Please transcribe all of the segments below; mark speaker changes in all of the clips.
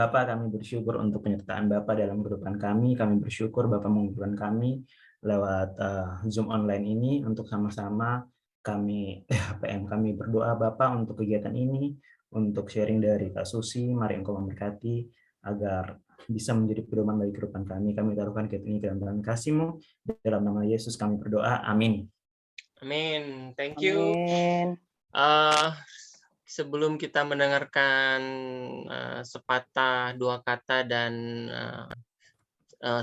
Speaker 1: Bapak, kami bersyukur untuk penyertaan Bapak dalam kehidupan kami. Kami bersyukur Bapak mengumpulkan kami lewat Zoom online ini untuk sama-sama kami HPM kami berdoa Bapak untuk kegiatan ini, untuk sharing dari Kak Susi. Mari Engkau memberkati agar bisa menjadi pedoman bagi kehidupan kami. Kami taruhkan kegiatan ini ke dalam tangan kasih-Mu. Dalam nama Yesus kami berdoa. Amin.
Speaker 2: Amin. Thank you.
Speaker 3: Amin.
Speaker 2: Sebelum kita mendengarkan sepatah dua kata dan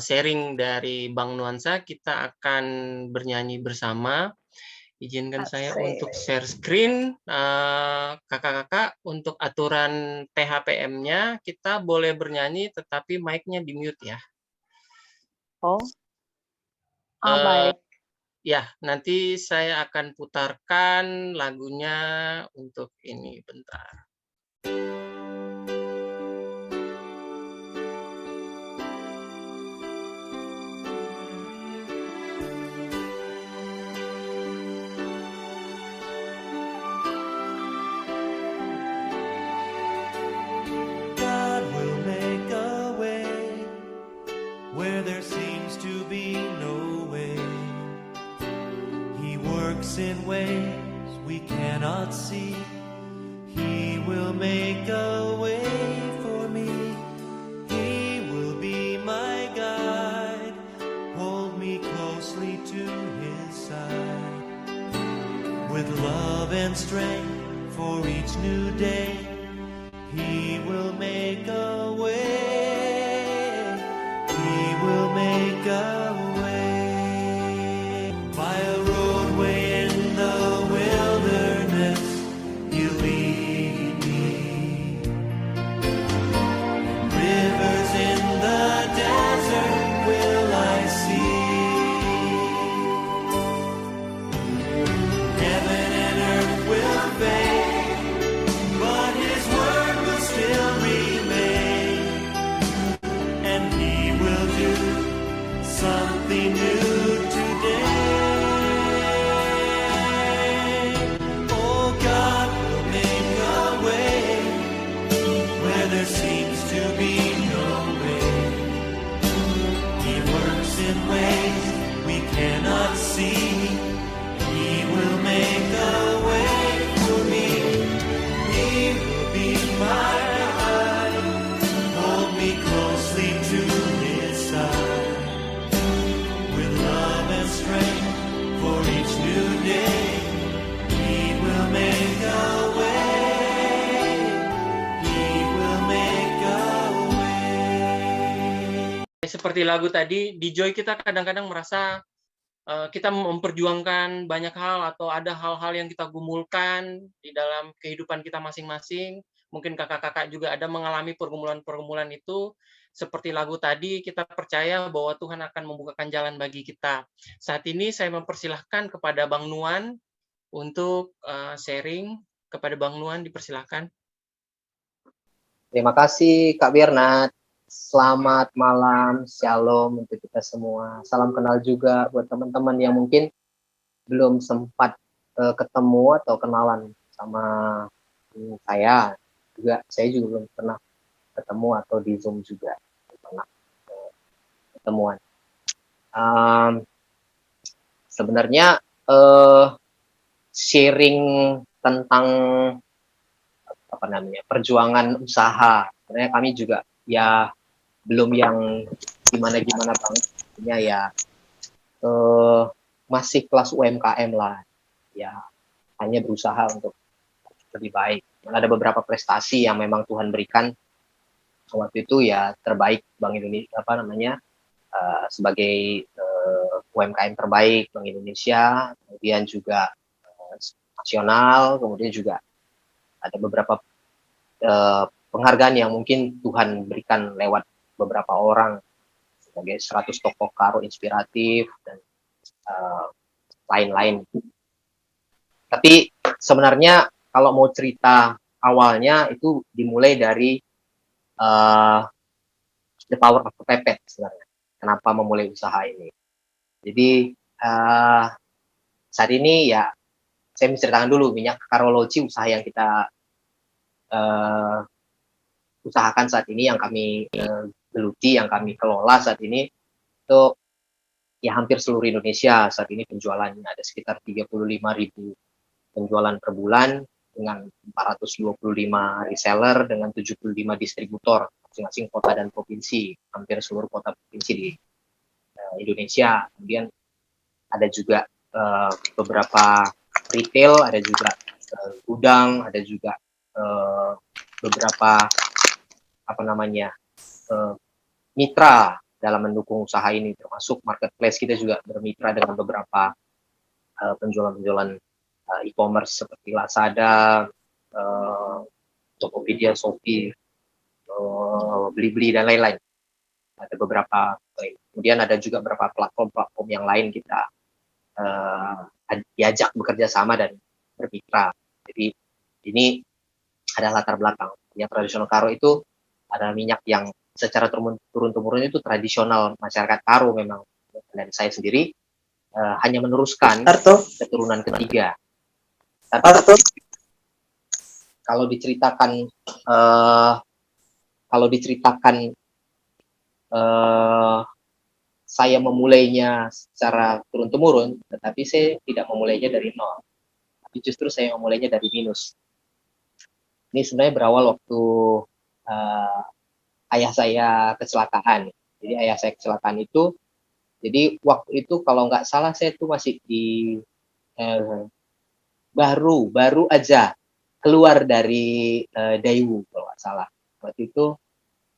Speaker 2: sharing dari Bang Nuansa, kita akan bernyanyi bersama. Izinkan saya untuk share screen. Kakak-kakak, untuk aturan THPM-nya, kita boleh bernyanyi tetapi mic-nya di-mute ya.
Speaker 3: Oh, baik.
Speaker 2: Ya, nanti saya akan putarkan lagunya untuk ini bentar.
Speaker 4: God will make a way where there seems to be no way. He works in ways we cannot see. He will make a way for me. He will be my guide. Hold me closely to His side. With love and strength for each new day, He will make a way. He will make a way. By a roadway in the wilderness, He'll lead me. Rivers in the desert will I see. Heaven and earth will fade, but His word will still remain, and He will do something new today. Oh, God will make a way where there seems to be no way. He works in ways we cannot see. He will make a way for me. He will be my guide. Hold me closely to His side. With love and strength for each new day, He will make a way. He will make a way.
Speaker 2: Seperti lagu tadi, di Joy kita kadang-kadang merasa kita memperjuangkan banyak hal atau ada hal-hal yang kita gumulkan di dalam kehidupan kita masing-masing. Mungkin kakak-kakak juga ada mengalami pergumulan-pergumulan itu. Seperti lagu tadi, kita percaya bahwa Tuhan akan membukakan jalan bagi kita. Saat ini saya mempersilahkan kepada Bang Nuan untuk sharing. Kepada Bang Nuan, dipersilahkan.
Speaker 5: Terima kasih Kak Bernat. Selamat malam, shalom untuk kita semua. Salam kenal juga buat teman-teman yang mungkin belum sempat ketemu atau kenalan sama saya. Saya juga belum pernah ketemu atau di Zoom juga belum pernah ketemuan. Sebenarnya sharing tentang perjuangan usaha. Sebenarnya kami juga ya belum yang gimana-gimana banget. Ya masih kelas UMKM lah. Ya hanya berusaha untuk lebih baik. Ada beberapa prestasi yang memang Tuhan berikan. Waktu itu ya terbaik Bank Indonesia sebagai UMKM terbaik Bank Indonesia, kemudian juga nasional, kemudian juga ada beberapa penghargaan yang mungkin Tuhan berikan lewat beberapa orang sebagai 100 tokoh karo inspiratif dan lain-lain. Tapi sebenarnya kalau mau cerita awalnya itu dimulai dari the power of kepepet sebenarnya. Kenapa memulai usaha ini? Jadi saat ini ya saya menceritakan dulu minyak karologi usaha yang kita usahakan saat ini, yang kami geluti, yang kami kelola saat ini, itu ya hampir seluruh Indonesia saat ini penjualannya ada sekitar 35.000 penjualan per bulan dengan 425 reseller dengan 75 distributor masing-masing kota dan provinsi, hampir seluruh kota provinsi di Indonesia. Kemudian ada juga beberapa retail, ada juga gudang, ada juga beberapa mitra dalam mendukung usaha ini, termasuk marketplace. Kita juga bermitra dengan beberapa penjualan-penjualan e-commerce seperti Lazada, Tokopedia, Shopee, Blibli dan lain-lain. Ada beberapa. Kemudian ada juga beberapa platform-platform yang lain kita diajak bekerja sama dan bermitra. Jadi ini adalah latar belakang. Minyak tradisional Karo itu adalah minyak yang secara turun-temurun itu tradisional masyarakat Karo memang. Dan saya sendiri hanya meneruskan keturunan ketiga. Tapi kalau diceritakan saya memulainya secara turun-temurun, tetapi saya tidak memulainya dari nol. Tapi justru saya memulainya dari minus. Ini sebenarnya berawal waktu ayah saya kecelakaan. Jadi ayah saya kecelakaan itu, jadi waktu itu kalau nggak salah saya itu masih di baru aja keluar dari Daewoo kalau nggak salah. Waktu itu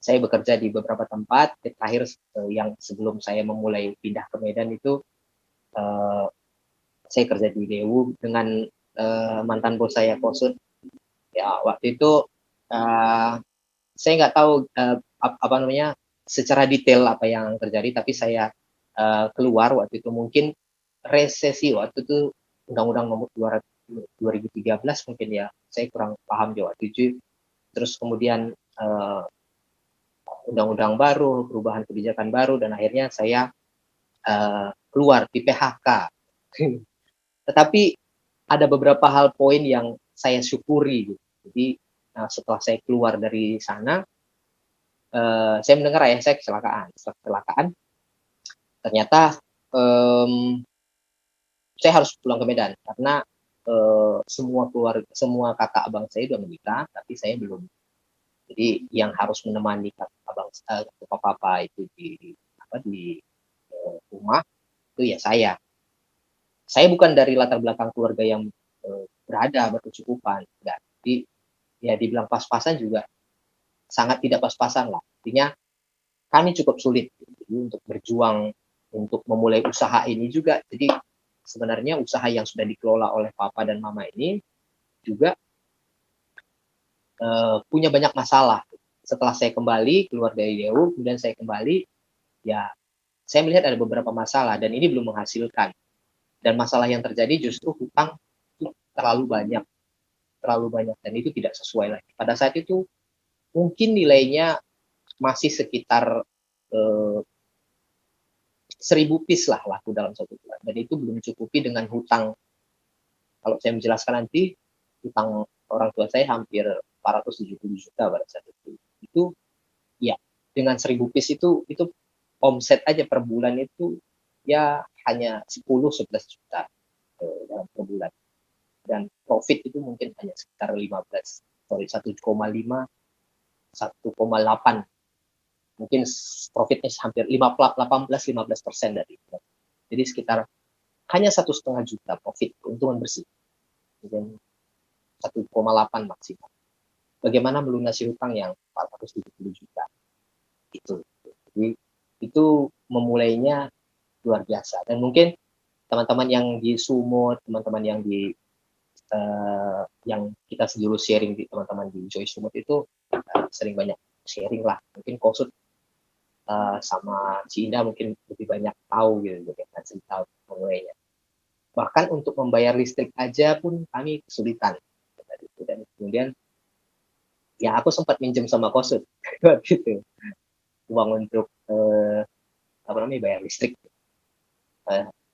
Speaker 5: saya bekerja di beberapa tempat. Terakhir yang sebelum saya memulai pindah ke Medan itu saya kerja di Daewoo dengan mantan bos saya Kosut. Ya waktu itu saya nggak tahu secara detail apa yang terjadi, tapi saya keluar waktu itu mungkin resesi waktu itu Undang-Undang Nomor 2013 mungkin ya, saya kurang paham juga waktu itu. Terus kemudian undang-undang baru, perubahan kebijakan baru, dan akhirnya saya keluar di PHK. Tetapi ada beberapa hal poin yang saya syukuri. Jadi setelah saya keluar dari sana, saya mendengar ayah saya kecelakaan. Setelah kecelakaan, ternyata saya harus pulang ke Medan karena semua kakak abang saya sudah menikah, tapi saya belum. Jadi yang harus menemani abang papa itu di rumah itu ya saya. Saya bukan dari latar belakang keluarga yang berkecukupan, enggak. Jadi ya dibilang pas-pasan juga sangat tidak pas-pasan lah. Artinya kami cukup sulit untuk berjuang untuk memulai usaha ini juga. Jadi sebenarnya usaha yang sudah dikelola oleh papa dan mama ini juga punya banyak masalah. Setelah saya kembali keluar dari Daewoo, kemudian saya kembali, ya saya melihat ada beberapa masalah dan ini belum menghasilkan. Dan masalah yang terjadi justru hutang itu terlalu banyak dan itu tidak sesuai lagi. Pada saat itu mungkin nilainya masih sekitar 1.000 piece lah laku dalam satu bulan, dan itu belum cukupi dengan hutang. Kalau saya menjelaskan nanti, hutang orang tua saya hampir 470 juta pada saat itu. Itu ya dengan 1.000 piece itu omset aja per bulan itu ya hanya 10-11 juta dalam per bulan. Dan profit itu mungkin hanya sekitar 1,8. Mungkin profitnya hampir 18-15% dari itu. Jadi sekitar hanya 1,5 juta profit, keuntungan bersih. Dan 1,8 maksimal. Bagaimana melunasi hutang yang 470 juta? Jadi itu memulainya luar biasa. Dan mungkin teman-teman yang di Sumut, teman-teman yang yang kita dulu sharing di teman-teman di Joy Sumut itu sering banyak sharing lah. Mungkin Kosut sama Ci Indah mungkin lebih banyak tahu gitu, bagaimana cerita memulainya. Bahkan untuk membayar listrik aja pun kami kesulitan. Dan kemudian ya aku sempat minjem sama Kosut gitu, uang untuk bayar listrik.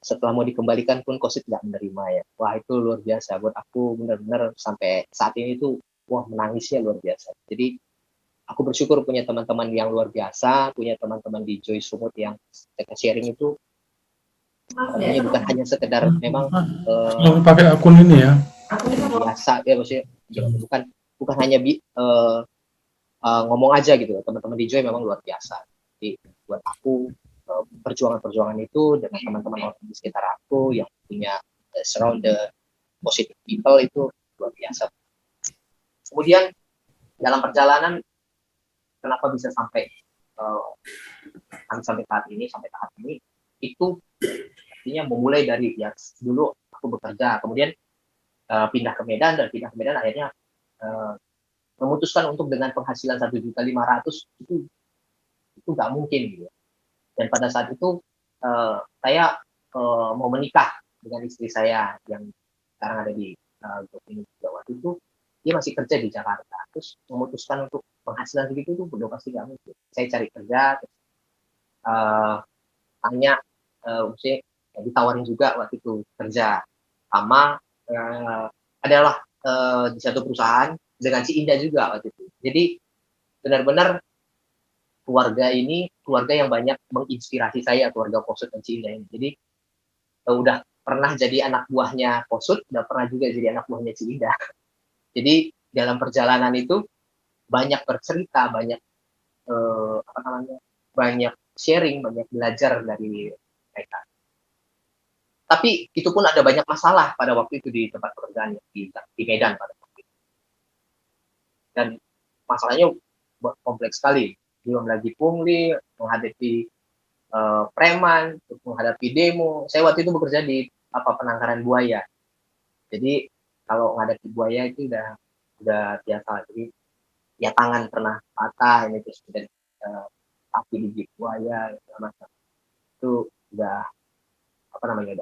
Speaker 5: Setelah mau dikembalikan pun Kosut tidak menerima ya. Wah itu luar biasa buat aku, benar-benar sampai saat ini tuh wah menangisnya luar biasa. Jadi aku bersyukur punya teman-teman yang luar biasa, punya teman-teman di Joy Sumut yang sharing itu artinya bukan hanya sekedar memang
Speaker 6: pakai akun ini ya.
Speaker 5: biasa ya, maksudnya bukan hanya ngomong aja gitu. Teman-teman di Joy memang luar biasa. Jadi buat aku perjuangan-perjuangan itu dengan teman-teman orang di sekitar aku yang punya surround the positive people itu luar biasa. Kemudian dalam perjalanan kenapa bisa sampai sampai tahap ini itu artinya memulai dari ya dulu aku bekerja, kemudian pindah ke Medan, dan pindah ke Medan akhirnya memutuskan untuk dengan penghasilan 1.500.000 itu nggak mungkin gitu. Dan pada saat itu saya mau menikah dengan istri saya yang sekarang ada di Jawa. Itu dia masih kerja di Jakarta, terus memutuskan untuk penghasilan segitu itu udah pasti nggak mungkin. Saya cari kerja, terus, tanya, mesti ditawarin juga waktu itu kerja sama adalah di satu perusahaan dengan si Indah juga waktu itu. Jadi benar-benar keluarga ini keluarga yang banyak menginspirasi saya, keluarga Kosut dan si Indah ini. Jadi udah pernah jadi anak buahnya Kosut, udah pernah juga jadi anak buahnya si Indah. Jadi dalam perjalanan itu banyak bercerita, banyak banyak sharing, banyak belajar dari mereka. Tapi itu pun ada banyak masalah pada waktu itu di tempat pekerjaan di Medan pada waktu itu. Dan masalahnya kompleks sekali. Belum lagi pungli, menghadapi preman, menghadapi demo. Saya waktu itu bekerja di penangkaran buaya. Jadi kalau menghadapi buaya itu udah biasa. Jadi ya tangan pernah patah, ini terus kemudian kaki digigit buaya, segala macam. Itu udah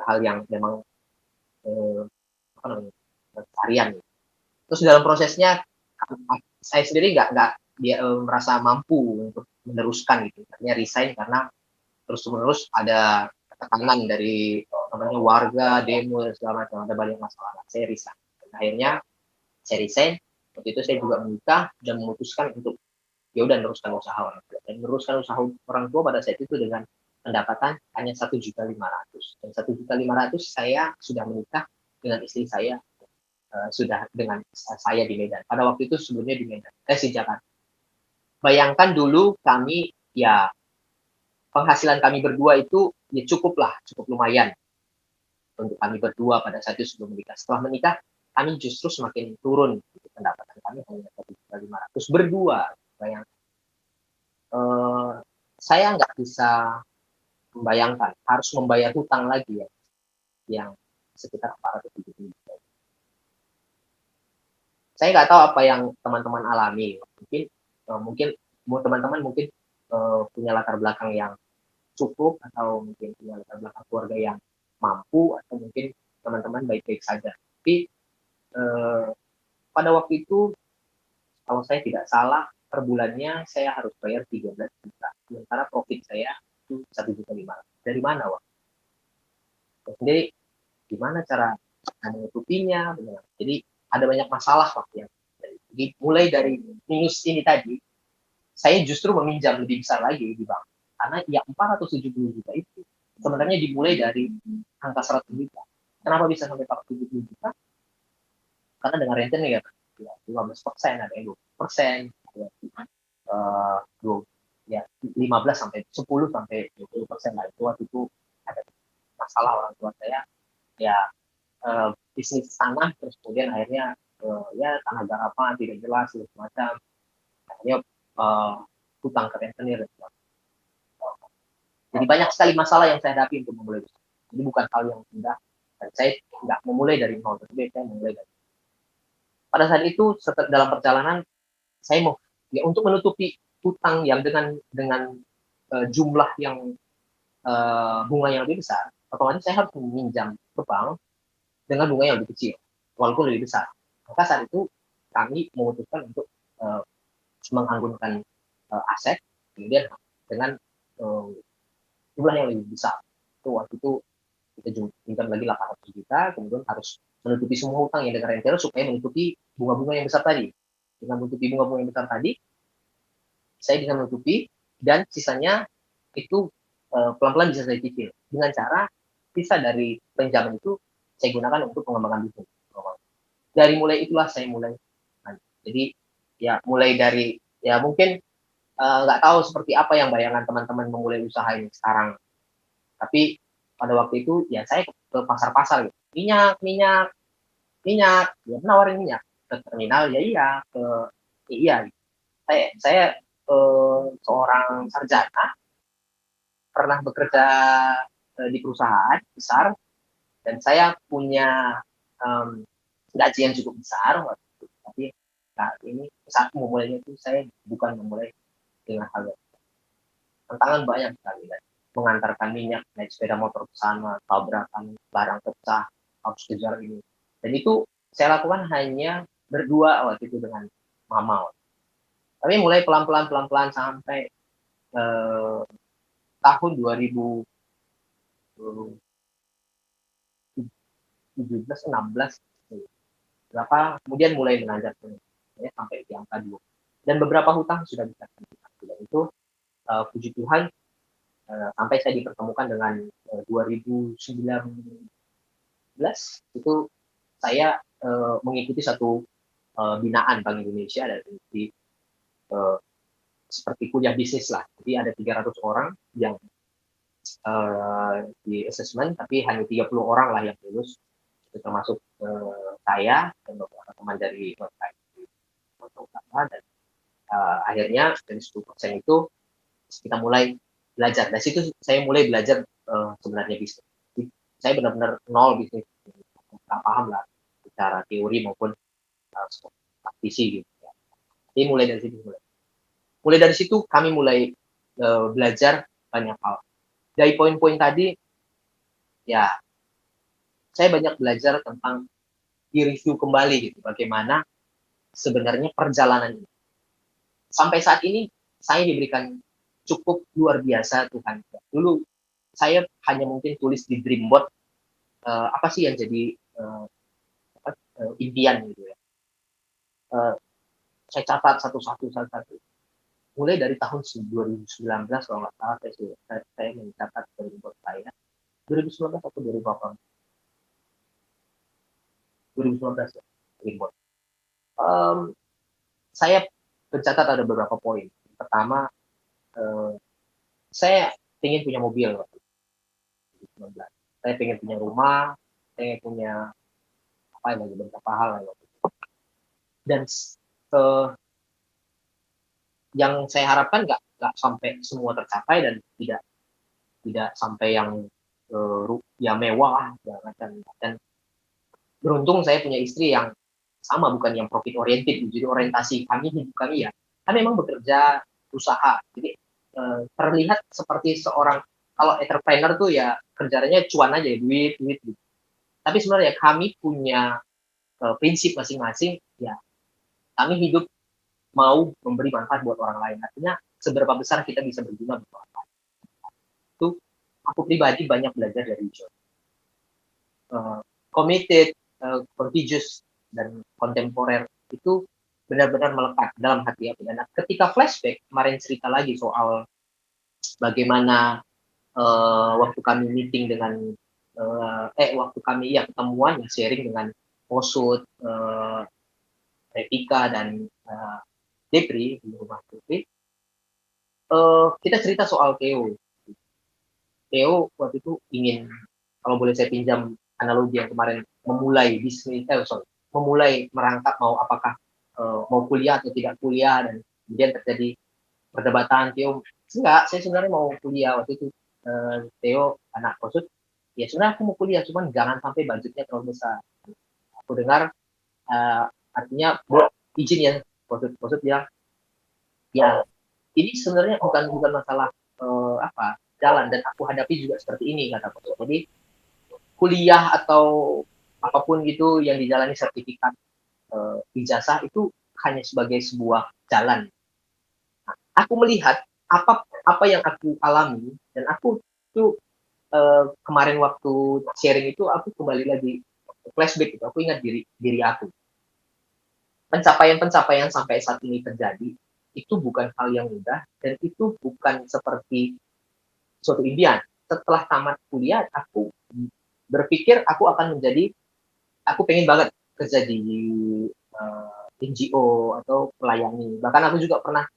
Speaker 5: hal yang memang harian. Terus dalam prosesnya saya sendiri nggak merasa mampu untuk meneruskan gitu, artinya resign karena terus-menerus ada tekanan dari warga, demo dan segala macam, ada banyak masalah. Saya resign. Dan akhirnya saya resign. Waktu itu saya juga menikah dan memutuskan untuk ya udah meneruskan usaha orang tua. Dan meneruskan usaha orang tua pada saat itu dengan pendapatan hanya 1.500.000. Dan 1.500.000 saya sudah menikah dengan istri saya, sudah dengan saya di Medan. Pada waktu itu sebelumnya di Medan, di Jakarta. Bayangkan dulu kami ya penghasilan kami berdua itu ya cukup lumayan untuk kami berdua pada saat itu sebelum menikah. Setelah menikah kami justru semakin turun gitu, pendapatan kami hanya 1.500.000 berdua. Bayangkan. Saya nggak bisa membayangkan harus membayar hutang lagi ya, yang sekitar 470 juta. Saya nggak tahu apa yang teman-teman alami. Mungkin teman-teman mungkin punya latar belakang yang cukup, atau mungkin punya latar belakang keluarga yang mampu, atau mungkin teman-teman baik-baik saja. Tapi pada waktu itu kalau saya tidak salah per bulannya saya harus bayar 13 juta, sementara profit saya itu 1.500.000. Dari mana, Wak? Jadi gimana cara menutupinya? Jadi ada banyak masalah, Wak, yang mulai dari minus ini tadi, saya justru meminjam lebih besar lagi di bank. Karena ya 470 juta itu sebenarnya dimulai dari angka 100 juta. Kenapa bisa sampai 470 juta? Karena dengan rentenir ya 15%, ada yang 20%, ya 15 sampai 10 sampai 20% lah. Itu waktu itu ada masalah orang tua saya ya bisnis tanah, terus kemudian akhirnya ya tanah garapan tidak jelas dan semacam, akhirnya hutang ke rentenir. Jadi banyak sekali masalah yang saya hadapi untuk memulai bisnis. Jadi bukan hal yang mudah, dan saya nggak memulai dari nol, tapi saya memulai dari. Pada saat itu dalam perjalanan saya mau ya untuk menutupi hutang yang dengan jumlah yang bunga yang lebih besar, otomatis saya harus meminjam ke bank dengan bunga yang lebih kecil walaupun lebih besar. Maka saat itu kami memutuskan untuk menganggunkan aset, kemudian dengan jumlah yang lebih besar. Itu waktu itu kita pinjam lagi 800 juta, kemudian harus menutupi semua hutang yang dengan rentenir supaya menutupi bunga-bunga yang besar tadi. Dengan menutupi bunga-bunga yang besar tadi, saya bisa menutupi, dan sisanya itu pelan-pelan bisa saya cicil dengan cara sisa dari pinjaman itu saya gunakan untuk pengembangan bisnis. Dari mulai itulah saya mulai. Nah, jadi ya mulai dari ya mungkin nggak tahu seperti apa yang bayangan teman-teman memulai usaha ini sekarang. Tapi pada waktu itu ya saya ke pasar-pasar gitu. Minyak, ya menawarin minyak ke terminal ya iya, ke iya. Gitu. Saya seorang sarjana, pernah bekerja di perusahaan besar, dan saya punya gaji yang cukup besar waktu itu. Tapi saat ini saat memulainya itu saya bukan memulai dengan hal yang tantangan banyak sekali, dan mengantarkan minyak naik sepeda motor ke sana, tabrakan, barang pecah, harus kejar ini. Dan itu saya lakukan hanya berdua waktu itu dengan mama. Tapi mulai pelan-pelan sampai tahun 2017-16 berapa, kemudian mulai menanjak ya, sampai di angka 2. Dan beberapa hutang sudah bisa kita. Dan itu puji Tuhan sampai saya dipertemukan dengan 2019 itu saya mengikuti satu binaan Bank Indonesia dari seperti kuliah bisnis lah. Jadi ada 300 orang yang di assessment, tapi hanya 30 orang lah yang lulus, termasuk saya dan beberapa teman dari utama, dan akhirnya dari 10% itu kita mulai belajar. Dari situ saya mulai belajar sebenarnya bisnis. Jadi, saya benar-benar nol bisnis, nggak paham lah secara teori maupun praktisi gitu. Jadi mulai dari situ. Mulai dari situ kami mulai belajar banyak hal. Dari poin-poin tadi, ya saya banyak belajar tentang di-review kembali gitu, bagaimana sebenarnya perjalanan ini. Sampai saat ini saya diberikan cukup luar biasa Tuhan. Dulu saya hanya mungkin tulis di Dreamboard apa sih yang jadi impian gitu ya. Saya catat satu-satu. Mulai dari tahun 2019 kalau nggak salah saya mencatat Dreamboard saya. 2019 atau 2018? 2019 ya, Dreamboard. Saya mencatat ada beberapa poin. Pertama, saya ingin punya mobil. 2019. Saya ingin punya rumah, saya punya apa lagi, beberapa hal lagi. Dan yang saya harapkan nggak sampai semua tercapai, dan tidak sampai yang mewah dan beruntung saya punya istri yang sama, bukan yang profit oriented. Jadi orientasi hidup kami ya kami memang bekerja usaha, jadi terlihat seperti seorang, kalau entrepreneur tuh ya kerjanya cuan aja, duit gitu. Tapi sebenarnya kami punya prinsip masing-masing ya. Kami hidup mau memberi manfaat buat orang lain, artinya seberapa besar kita bisa berguna buat orang lain. Itu aku pribadi banyak belajar dari John. Committed, contagious, dan kontemporer itu benar-benar melekat dalam hati aku. Dan ketika flashback kemarin cerita lagi soal bagaimana waktu kami meeting dengan waktu kami ketemuan sharing dengan Posut, Revika, dan Depri di rumah Depri, kita cerita soal Theo waktu itu ingin, kalau boleh saya pinjam analogi yang kemarin, memulai bisnis, memulai merangkap apakah mau kuliah atau tidak kuliah, dan kemudian terjadi perdebatan. Theo, enggak, saya sebenarnya mau kuliah waktu itu. Theo, anak Posut, ya sebenarnya aku mau kuliah, cuman jangan sampai budgetnya terlalu besar. Aku dengar artinya izin ya, Posut bilang ya ini sebenarnya bukan masalah jalan, dan aku hadapi juga seperti ini, kata Posut. Jadi kuliah atau apapun gitu yang dijalani, sertifikat, ijazah, itu hanya sebagai sebuah jalan. Nah, aku melihat apa yang aku alami, dan aku tuh kemarin waktu sharing itu aku kembali lagi flashback itu, aku ingat diri aku, pencapaian sampai saat ini terjadi itu bukan hal yang mudah dan itu bukan seperti suatu impian. Setelah tamat kuliah, aku berpikir aku pengen banget kerja di NGO atau melayani. Bahkan aku juga pernah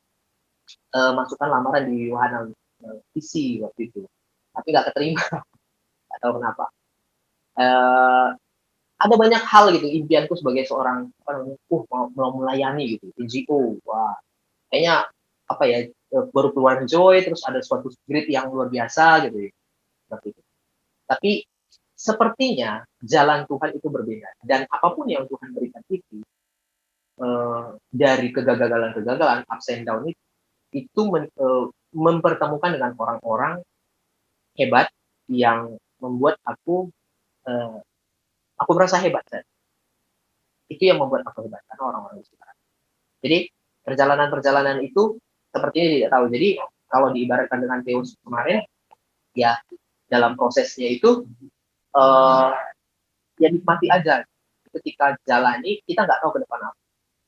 Speaker 5: masukkan lamaran di wahana visi waktu itu, tapi nggak keterima, nggak tahu kenapa. Ada banyak hal gitu impianku sebagai seorang mau melayani gitu NGO. Wah, kayaknya apa ya, baru keluar Joy terus ada suatu spirit yang luar biasa gitu ya. Seperti itu. Tapi sepertinya jalan Tuhan itu berbeda dan apapun yang Tuhan berikan itu dari kegagalan ups and down itu mempertemukan dengan orang-orang hebat yang membuat aku merasa hebat. Itu yang membuat aku hebat karena orang-orang di sekitar. Jadi perjalanan itu sepertinya tidak tahu. Jadi kalau diibaratkan dengan Teus kemarin, ya dalam prosesnya itu ya nikmati aja. Ketika jalani kita nggak tahu ke depan apa.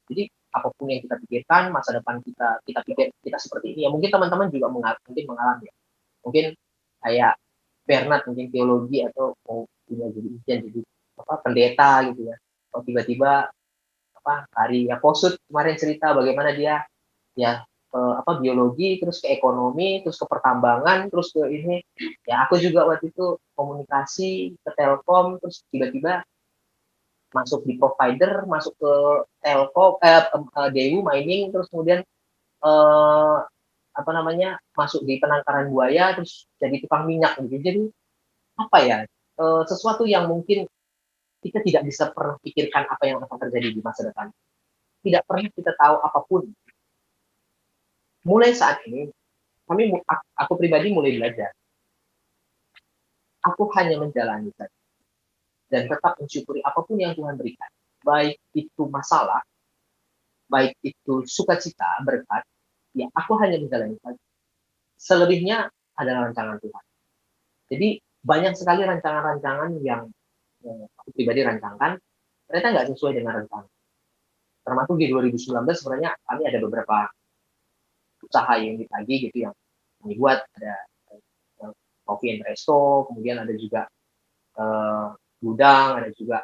Speaker 5: Jadi apapun yang kita pikirkan, masa depan kita pikir kita seperti ini. Ya mungkin teman-teman juga mungkin mengalami. Ya. Mungkin kayak Bernard mungkin teologi atau mau punya jadi pendeta gitu ya. Atau tiba-tiba Hari Posut kemarin cerita bagaimana dia ya biologi terus ke ekonomi terus ke pertambangan terus ke ini ya aku juga waktu itu komunikasi ke Telkom terus tiba-tiba masuk di provider masuk ke Telkom DU mining terus kemudian masuk di penangkaran buaya terus jadi tukang minyak gitu. Jadi sesuatu yang mungkin kita tidak bisa pernah pikirkan apa yang akan terjadi di masa depan. Tidak pernah kita tahu apapun. Mulai saat ini, aku pribadi mulai belajar. Aku hanya menjalani saja. Dan tetap mensyukuri apapun yang Tuhan berikan. Baik itu masalah, baik itu sukacita, berkat, ya aku hanya menjalani saja. Selebihnya adalah rancangan Tuhan. Jadi banyak sekali rancangan-rancangan yang aku pribadi rancangkan, ternyata nggak sesuai dengan rencana. Termasuk di 2019 sebenarnya kami ada beberapa usaha yang ditagih gitu yang kami buat, ada coffee and resto, kemudian ada juga gudang, ada juga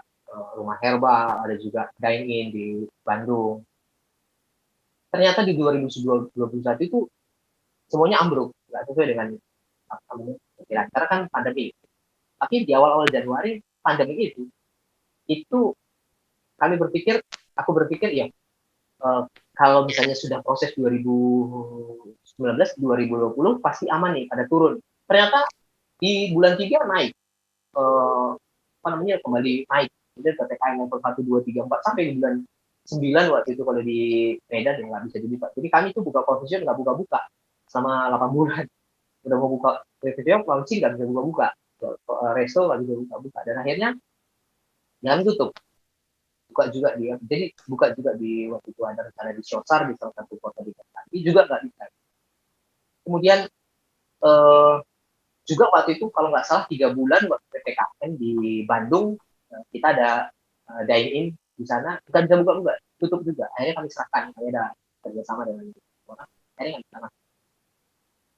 Speaker 5: rumah herbal, ada juga dine-in di Bandung. Ternyata di 2021 itu semuanya ambruk, nggak sesuai dengan perkiraan, karena kan pandemi. Tapi di awal-awal Januari pandemi itu aku berpikir ya kalau misalnya sudah proses 2019 2020 pasti aman nih pada turun. Ternyata di bulan 3 naik kembali naik. Kemudian PPKM level 1 2 3 4 sampai di bulan 9 waktu itu kalau di Medan yang nggak bisa dibuka. Jadi kami itu buka coffee shop nggak buka-buka selama 8 bulan. Udah mau buka coffee shop launching nggak bisa buka-buka. Resto nggak bisa buka-buka dan akhirnya jangan tutup buka juga di waktu itu ada rencana di Sosar di salah satu kota di Bekasi juga nggak bisa. Kemudian juga waktu itu kalau nggak salah 3 bulan waktu PPKM di Bandung kita ada dine-in di sana kita bisa buka tutup juga. Akhirnya kami serahkan, kami ada kerjasama dengan orang. Akhirnya nggak bisa.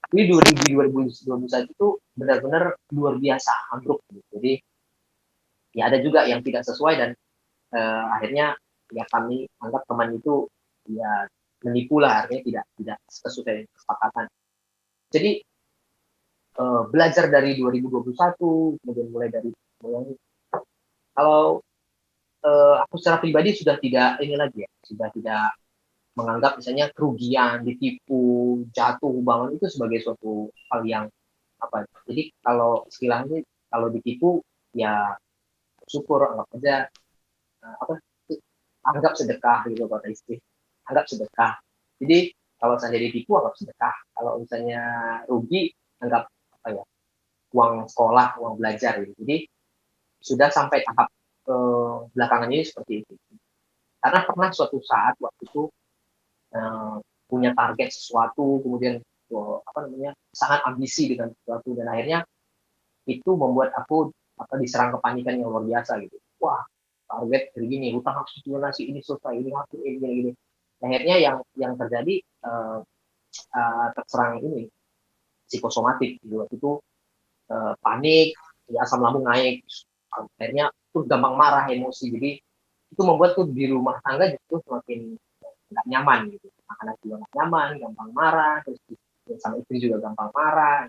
Speaker 5: Jadi 2021 itu benar-benar luar biasa ambruk. Jadi ya ada juga yang tidak sesuai dan akhirnya ya kami anggap teman itu ya menipu lah, artinya tidak sesuai kesepakatan. Jadi belajar dari 2021 kemudian mulai kalau aku secara pribadi sudah tidak ini lagi ya, sudah tidak menganggap misalnya kerugian, ditipu, jatuh bangun itu sebagai suatu hal yang jadi kalau istilahnya kalau ditipu ya syukur, anggap aja anggap sedekah gitu kata istri, anggap sedekah. Jadi kalau saya ditipu anggap sedekah, kalau misalnya rugi anggap uang sekolah, uang belajar gitu. Jadi sudah sampai tahap belakangan ini seperti itu. Karena pernah suatu saat waktu itu punya target sesuatu, kemudian sangat ambisi dengan sesuatu dan akhirnya itu membuat aku diserang kepanikan yang luar biasa gitu. Wah, target begini, hutang harus dilunasi, ini selesai, ini waktu ini. Akhirnya yang terjadi terserang ini psikosomatik gitu. Waktu itu panik, ya, asam lambung naik, akhirnya tuh gampang marah, emosi. Jadi itu membuat tuh di rumah tangga justru semakin nggak nyaman gitu. Anak-anak juga nggak nyaman, gampang marah, terus sama istri juga gampang marah.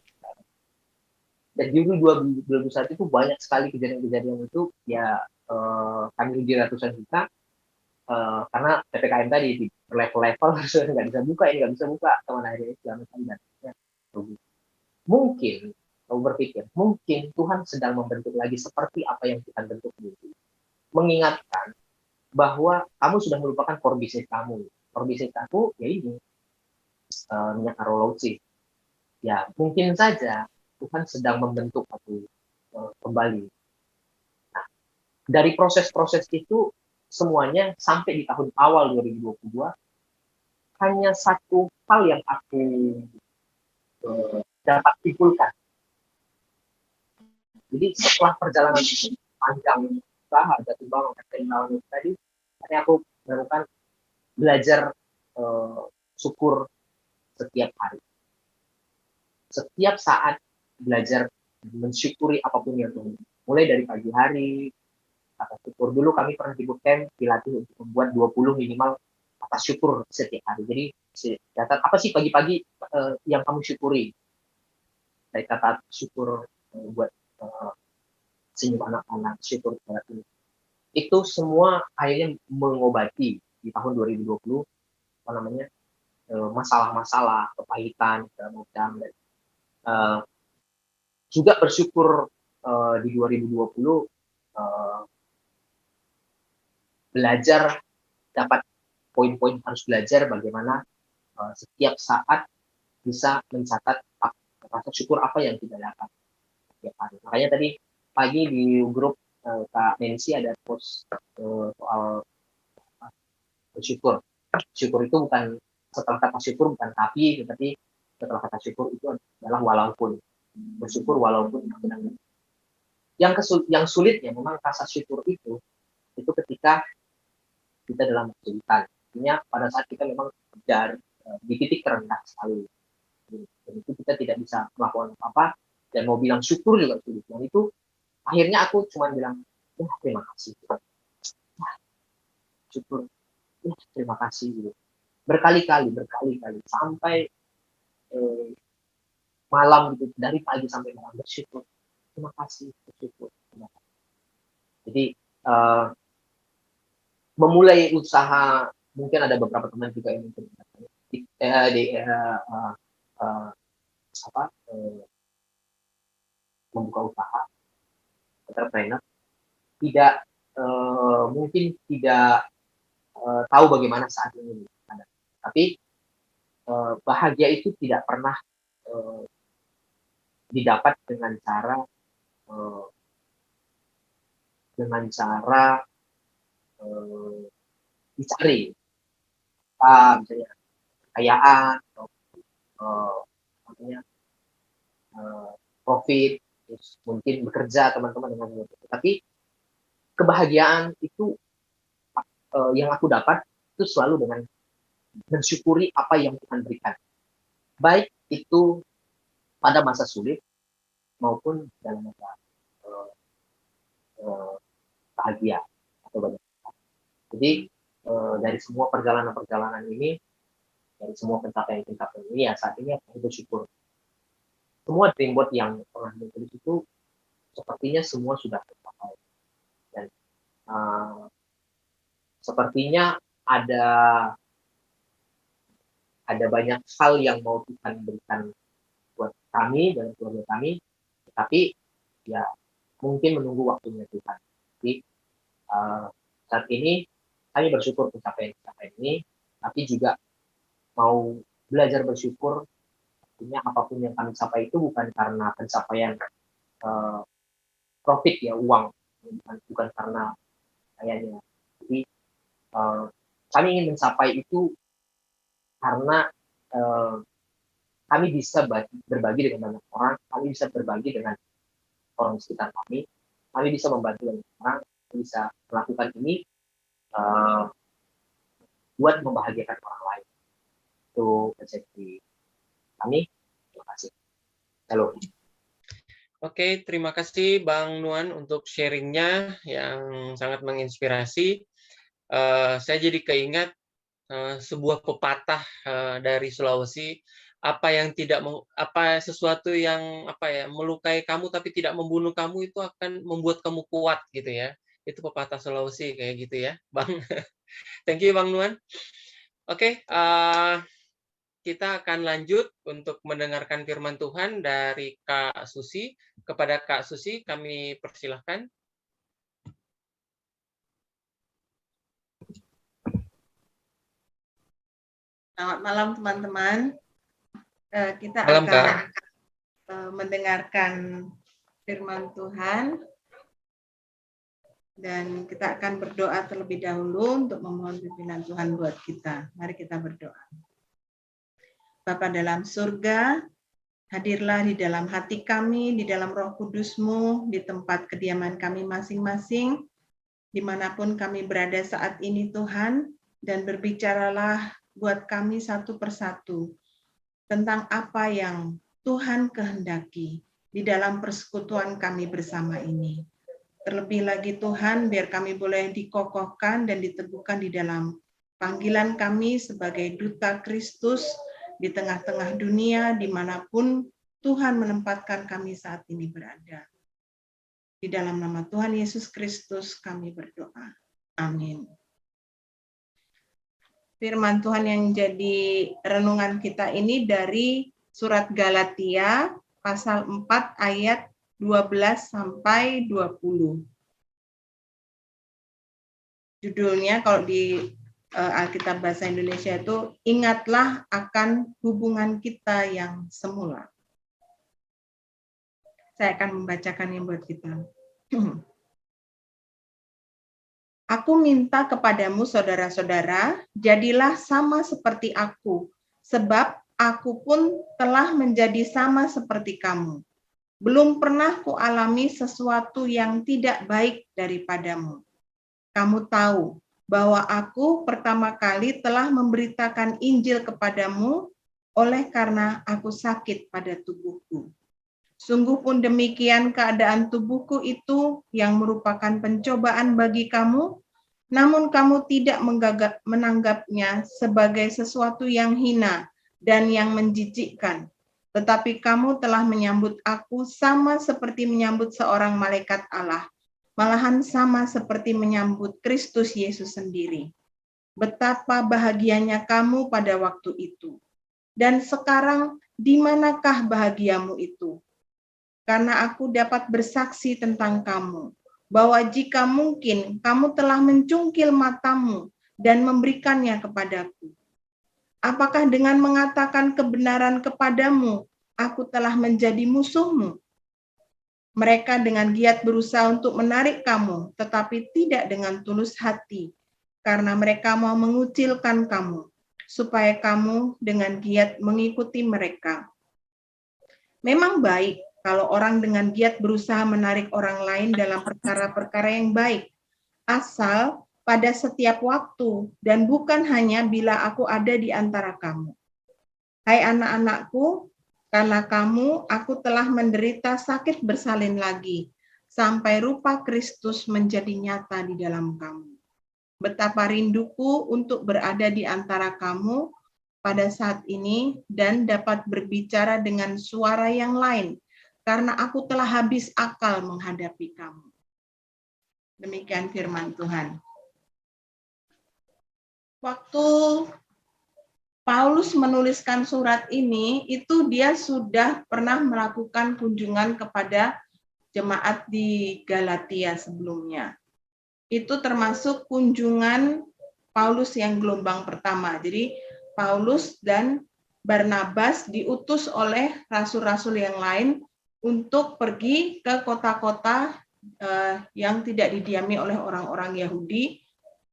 Speaker 5: Dan di 2021 itu banyak sekali kejadian-kejadian itu ya kami uji ratusan juta karena PPKM tadi di level-level sudah nggak bisa buka, ini nggak bisa buka, teman akhirnya segala macam dan ya, rugi. Mungkin kamu berpikir, mungkin Tuhan sedang membentuk lagi seperti apa yang Tuhan bentuk dulu. Mengingatkan bahwa kamu sudah melupakan core business kamu. Core business aku ya ini minyak arologi. Ya mungkin saja Tuhan sedang membentuk aku kembali. Nah, dari proses-proses itu semuanya sampai di tahun awal 2022 hanya satu hal yang aku dapat simpulkan. Jadi setelah perjalanan panjang usaha jatuh bangun kenal tadi, aku menemukan belajar syukur setiap hari. Setiap saat belajar mensyukuri apapun yang Tuhan. Mulai dari pagi hari, kata syukur. Dulu kami pernah di bootcamp dilatih untuk membuat 20 minimal kata syukur setiap hari. Jadi catat apa sih pagi-pagi yang kamu syukuri. Dari kata syukur buat senyum anak-anak, syukur kepada Tuhan. Itu semua akhirnya mengobati di tahun 2020 apa namanya masalah-masalah, kepahitan, segala macam. Dan juga bersyukur di 2020 belajar dapat poin-poin harus belajar bagaimana setiap saat bisa mencatat rasa syukur apa yang kita dapat setiap hari. Makanya tadi pagi di grup Kak Nancy ada post soal bersyukur. Syukur itu bukan setelah kata syukur bukan tapi, tetapi setelah kata syukur itu adalah walaupun. Bersyukur walaupun yang sulitnya memang rasa syukur itu ketika kita dalam kesulitan. Artinya pada saat kita memang di titik terendah sekali. Dan itu kita tidak bisa melakukan apa dan mau bilang syukur juga sulit. Dan itu akhirnya aku cuma bilang, ya terima kasih. Syukur, ya terima kasih. Gitu. Berkali-kali sampai malam gitu, dari pagi sampai malam bersyukur. Terima kasih, bersyukur. Jadi memulai usaha, mungkin ada beberapa teman juga yang membuka usaha entrepreneur tidak mungkin tidak tahu bagaimana saat ini, tapi bahagia itu tidak pernah didapat dengan cara dicari misalnya kekayaan atau profit, terus mungkin bekerja teman-teman dengan itu. Tapi kebahagiaan itu yang aku dapat itu selalu dengan mensyukuri apa yang Tuhan berikan, baik itu pada masa sulit maupun dalam masa bahagia atau banyak. Jadi dari semua perjalanan ini, dari semua pencapaian ini ya saat ini aku bersyukur. Semua dreamboat yang pernah ditulis itu sepertinya semua sudah tercapai. Dan sepertinya ada banyak hal yang mau Tuhan berikan buat kami dan keluarga kami, tapi ya mungkin menunggu waktunya Tuhan. Jadi saat ini kami bersyukur pencapaian ini, tapi juga mau belajar bersyukur. Artinya apapun yang kami capai itu bukan karena pencapaian profit ya, uang, bukan karena kayaknya. Jadi kami ingin mencapai itu karena kami bisa berbagi dengan banyak orang, kami bisa berbagi dengan orang sekitar kami bisa membantu banyak orang, kami bisa melakukan ini buat membahagiakan orang lain. Itu persepsi kami. Terima kasih. Halo.
Speaker 2: Oke, terima kasih Bang Nuan untuk sharingnya yang sangat menginspirasi. Saya jadi keingat sebuah pepatah dari Sulawesi, sesuatu yang melukai kamu tapi tidak membunuh kamu itu akan membuat kamu kuat gitu ya. Itu pepatah Sulawesi kayak gitu ya, Bang. Thank you Bang Nuan. Oke, kita akan lanjut untuk mendengarkan firman Tuhan dari Kak Susi. Kepada Kak Susi, kami persilahkan.
Speaker 7: Selamat malam teman-teman. Kita
Speaker 2: Malam,
Speaker 7: akan
Speaker 2: Kak.
Speaker 7: mendengarkan firman Tuhan. Dan kita akan berdoa terlebih dahulu untuk memohon pimpinan Tuhan buat kita. Mari kita berdoa. Bapa dalam surga, hadirlah di dalam hati kami, di dalam Roh Kudus-Mu, di tempat kediaman kami masing-masing, dimanapun kami berada saat ini Tuhan, dan berbicaralah buat kami satu persatu tentang apa yang Tuhan kehendaki di dalam persekutuan kami bersama ini. Terlebih lagi Tuhan, biar kami boleh dikokohkan dan diteguhkan di dalam panggilan kami sebagai duta Kristus di tengah-tengah dunia, dimanapun Tuhan menempatkan kami saat ini berada. Di dalam nama Tuhan Yesus Kristus kami berdoa. Amin. Firman Tuhan yang jadi renungan kita ini dari surat Galatia pasal 4 ayat 12 sampai 20. Judulnya kalau di Alkitab Bahasa Indonesia itu, ingatlah akan hubungan kita yang semula. Saya akan membacakannya buat kita. Aku minta kepadamu saudara-saudara, jadilah sama seperti aku, sebab aku pun telah menjadi sama seperti kamu. Belum pernah kualami sesuatu yang tidak baik daripadamu. Kamu tahu bahwa aku pertama kali telah memberitakan Injil kepadamu oleh karena aku sakit pada tubuhku. Sungguh pun demikian keadaan tubuhku itu yang merupakan pencobaan bagi kamu, namun kamu tidak menanggapnya sebagai sesuatu yang hina dan yang menjijikkan. Tetapi kamu telah menyambut aku sama seperti menyambut seorang malaikat Allah. Malahan sama seperti menyambut Kristus Yesus sendiri. Betapa bahagianya kamu pada waktu itu. Dan sekarang, di manakah bahagiamu itu? Karena aku dapat bersaksi tentang kamu, bahwa jika mungkin kamu telah mencungkil matamu dan memberikannya kepadaku. Apakah dengan mengatakan kebenaran kepadamu, aku telah menjadi musuhmu? Mereka dengan giat berusaha untuk menarik kamu, tetapi tidak dengan tulus hati, karena mereka mau mengucilkan kamu, supaya kamu dengan giat mengikuti mereka. Memang baik kalau orang dengan giat berusaha menarik orang lain dalam perkara-perkara yang baik, asal pada setiap waktu, dan bukan hanya bila aku ada di antara kamu. Hai anak-anakku, karena kamu, aku telah menderita sakit bersalin lagi, sampai rupa Kristus menjadi nyata di dalam kamu. Betapa rinduku untuk berada di antara kamu pada saat ini dan dapat berbicara dengan suara yang lain, karena aku telah habis akal menghadapi kamu. Demikian firman Tuhan. Waktu Paulus menuliskan surat ini, itu dia sudah pernah melakukan kunjungan kepada jemaat di Galatia sebelumnya. Itu termasuk kunjungan Paulus yang gelombang pertama. Jadi Paulus dan Barnabas diutus oleh rasul-rasul yang lain untuk pergi ke kota-kota yang tidak didiami oleh orang-orang Yahudi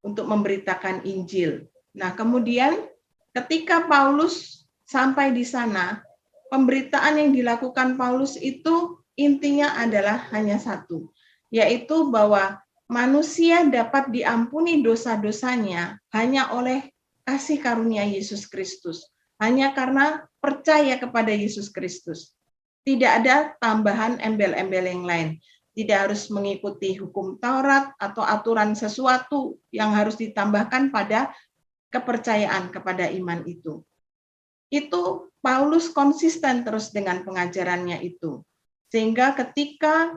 Speaker 7: untuk memberitakan Injil. Nah, kemudian ketika Paulus sampai di sana, pemberitaan yang dilakukan Paulus itu intinya adalah hanya satu, yaitu bahwa manusia dapat diampuni dosa-dosanya hanya oleh kasih karunia Yesus Kristus. Hanya karena percaya kepada Yesus Kristus. Tidak ada tambahan embel-embel yang lain. Tidak harus mengikuti hukum Taurat atau aturan sesuatu yang harus ditambahkan pada kepercayaan kepada iman itu. Itu Paulus konsisten terus dengan pengajarannya itu. Sehingga ketika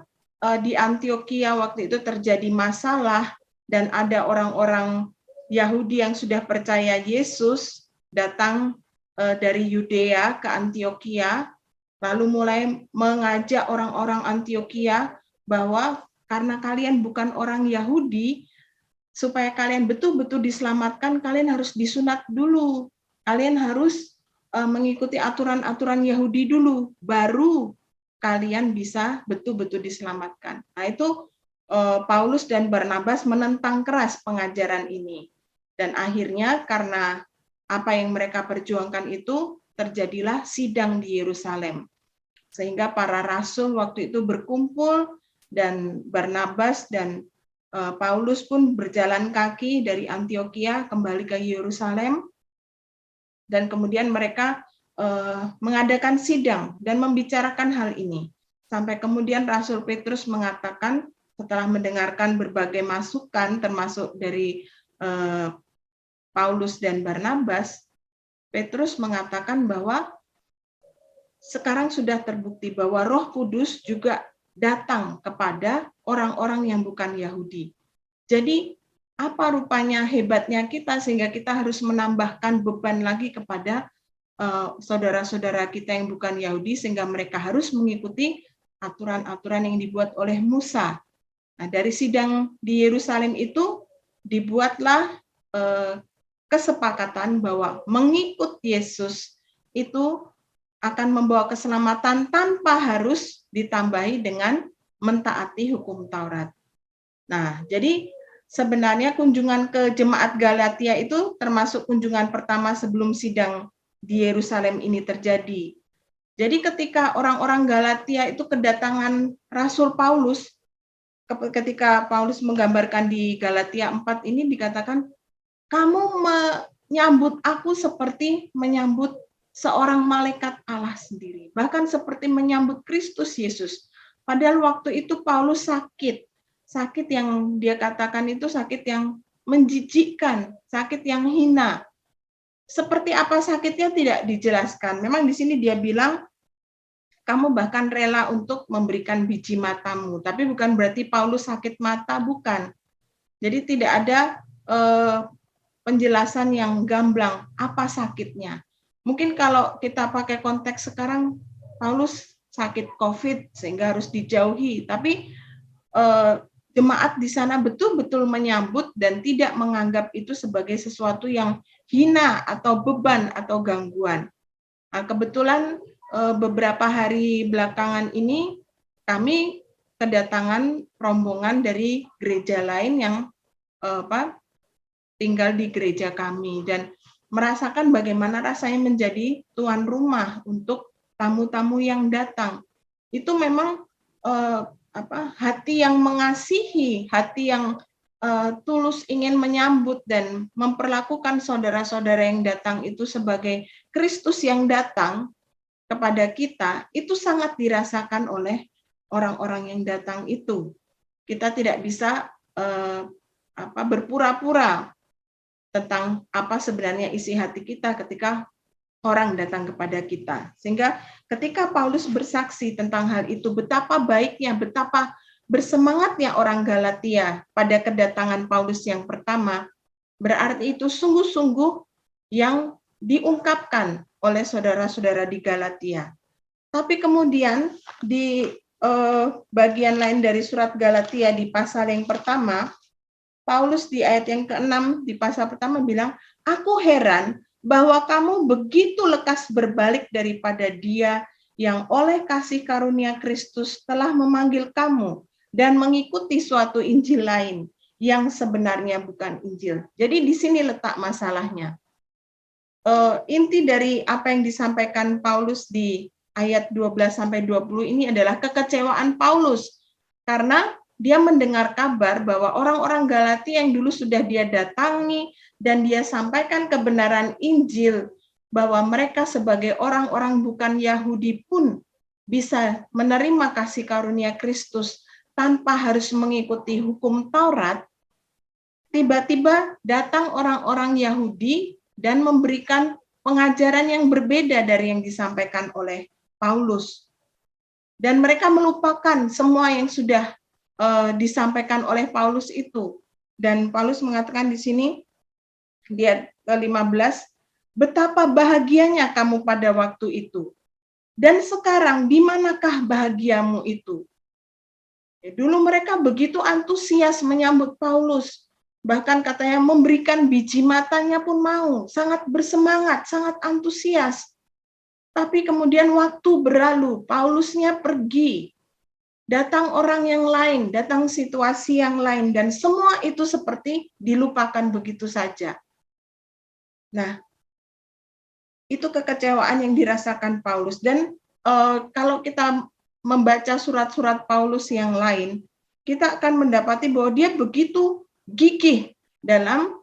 Speaker 7: di Antiokhia waktu itu terjadi masalah dan ada orang-orang Yahudi yang sudah percaya Yesus datang dari Yudea ke Antiokhia, lalu mulai mengajak orang-orang Antiokhia bahwa karena kalian bukan orang Yahudi, supaya kalian betul-betul diselamatkan, kalian harus disunat dulu. Kalian harus mengikuti aturan-aturan Yahudi dulu, baru kalian bisa betul-betul diselamatkan. Nah, itu Paulus dan Barnabas menentang keras pengajaran ini. Dan akhirnya karena apa yang mereka perjuangkan itu, terjadilah sidang di Yerusalem. Sehingga para rasul waktu itu berkumpul, dan Barnabas dan Paulus pun berjalan kaki dari Antiokhia kembali ke Yerusalem, dan kemudian mereka mengadakan sidang dan membicarakan hal ini. Sampai kemudian Rasul Petrus mengatakan setelah mendengarkan berbagai masukan termasuk dari Paulus dan Barnabas, Petrus mengatakan bahwa sekarang sudah terbukti bahwa Roh Kudus juga datang kepada orang-orang yang bukan Yahudi. Jadi apa rupanya hebatnya kita sehingga kita harus menambahkan beban lagi kepada saudara-saudara kita yang bukan Yahudi sehingga mereka harus mengikuti aturan-aturan yang dibuat oleh Musa. Nah, dari sidang di Yerusalem itu dibuatlah kesepakatan bahwa mengikut Yesus itu akan membawa keselamatan tanpa harus ditambahi dengan mentaati hukum Taurat. Nah, jadi sebenarnya kunjungan ke jemaat Galatia itu termasuk kunjungan pertama sebelum sidang di Yerusalem ini terjadi. Jadi ketika orang-orang Galatia itu kedatangan Rasul Paulus, ketika Paulus menggambarkan di Galatia 4 ini dikatakan, kamu menyambut aku seperti menyambut seorang malaikat Allah sendiri, bahkan seperti menyambut Kristus Yesus. Padahal waktu itu Paulus sakit yang dia katakan itu sakit yang menjijikkan, sakit yang hina. Seperti apa sakitnya tidak dijelaskan. Memang di sini dia bilang, kamu bahkan rela untuk memberikan biji matamu, tapi bukan berarti Paulus sakit mata, bukan. Jadi tidak ada penjelasan yang gamblang apa sakitnya. Mungkin kalau kita pakai konteks sekarang, Paulus sakit COVID sehingga harus dijauhi, tapi jemaat di sana betul-betul menyambut dan tidak menganggap itu sebagai sesuatu yang hina atau beban atau gangguan. Nah, kebetulan beberapa hari belakangan ini kami kedatangan rombongan dari gereja lain yang tinggal di gereja kami dan merasakan bagaimana rasanya menjadi tuan rumah untuk tamu-tamu yang datang. Itu memang hati yang mengasihi, hati yang tulus ingin menyambut dan memperlakukan saudara-saudara yang datang itu sebagai Kristus yang datang kepada kita, itu sangat dirasakan oleh orang-orang yang datang itu. Kita tidak bisa berpura-pura tentang apa sebenarnya isi hati kita ketika orang datang kepada kita. Sehingga ketika Paulus bersaksi tentang hal itu, betapa baiknya, betapa bersemangatnya orang Galatia pada kedatangan Paulus yang pertama, berarti itu sungguh-sungguh yang diungkapkan oleh saudara-saudara di Galatia. Tapi kemudian di bagian lain dari surat Galatia di pasal yang pertama, Paulus di ayat yang ke-6 di pasal pertama bilang, aku heran bahwa kamu begitu lekas berbalik daripada Dia yang oleh kasih karunia Kristus telah memanggil kamu dan mengikuti suatu Injil lain yang sebenarnya bukan Injil. Jadi di sini letak masalahnya. Inti dari apa yang disampaikan Paulus di ayat 12-20 ini adalah kekecewaan Paulus karena dia mendengar kabar bahwa orang-orang Galatia yang dulu sudah dia datangi dan dia sampaikan kebenaran Injil, bahwa mereka sebagai orang-orang bukan Yahudi pun bisa menerima kasih karunia Kristus tanpa harus mengikuti hukum Taurat. Tiba-tiba datang orang-orang Yahudi dan memberikan pengajaran yang berbeda dari yang disampaikan oleh Paulus. Dan mereka melupakan semua yang sudah disampaikan oleh Paulus itu. Dan Paulus mengatakan di sini, di ayat 15, betapa bahagianya kamu pada waktu itu. Dan sekarang di manakah bahagiamu itu? Dulu mereka begitu antusias menyambut Paulus. Bahkan katanya memberikan biji matanya pun mau. Sangat bersemangat, sangat antusias. Tapi kemudian waktu berlalu, Paulusnya pergi. Datang orang yang lain, datang situasi yang lain. Dan semua itu seperti dilupakan begitu saja. Nah, itu kekecewaan yang dirasakan Paulus. Dan kalau kita membaca surat-surat Paulus yang lain, kita akan mendapati bahwa dia begitu gigih dalam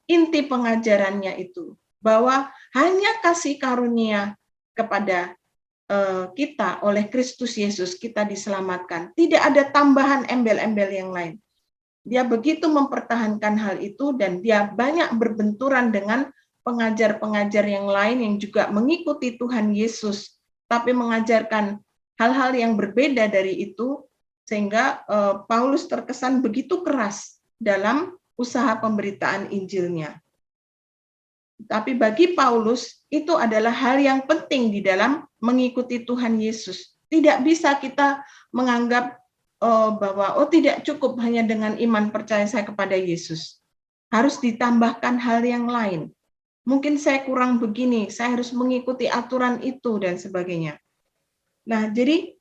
Speaker 7: inti pengajarannya itu. Bahwa hanya kasih karunia kepada kita oleh Kristus Yesus kita diselamatkan. Tidak ada tambahan embel-embel yang lain. Dia begitu mempertahankan hal itu dan dia banyak berbenturan dengan pengajar-pengajar yang lain yang juga mengikuti Tuhan Yesus, tapi mengajarkan hal-hal yang berbeda dari itu, sehingga Paulus terkesan begitu keras dalam usaha pemberitaan Injilnya. Tapi bagi Paulus, itu adalah hal yang penting di dalam mengikuti Tuhan Yesus. Tidak bisa kita menganggap bahwa tidak cukup hanya dengan iman percaya saya kepada Yesus. Harus ditambahkan hal yang lain. Mungkin saya kurang begini, saya harus mengikuti aturan itu dan sebagainya. Nah, jadi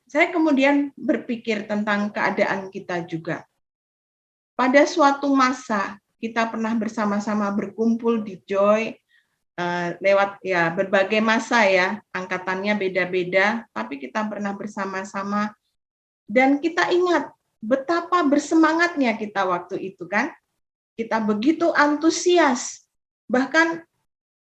Speaker 7: saya kemudian berpikir tentang keadaan kita juga. Pada suatu masa kita pernah bersama-sama berkumpul di Joy lewat ya berbagai masa ya, angkatannya beda-beda, tapi kita pernah bersama-sama dan kita ingat betapa bersemangatnya kita waktu itu kan. Kita begitu antusias. Bahkan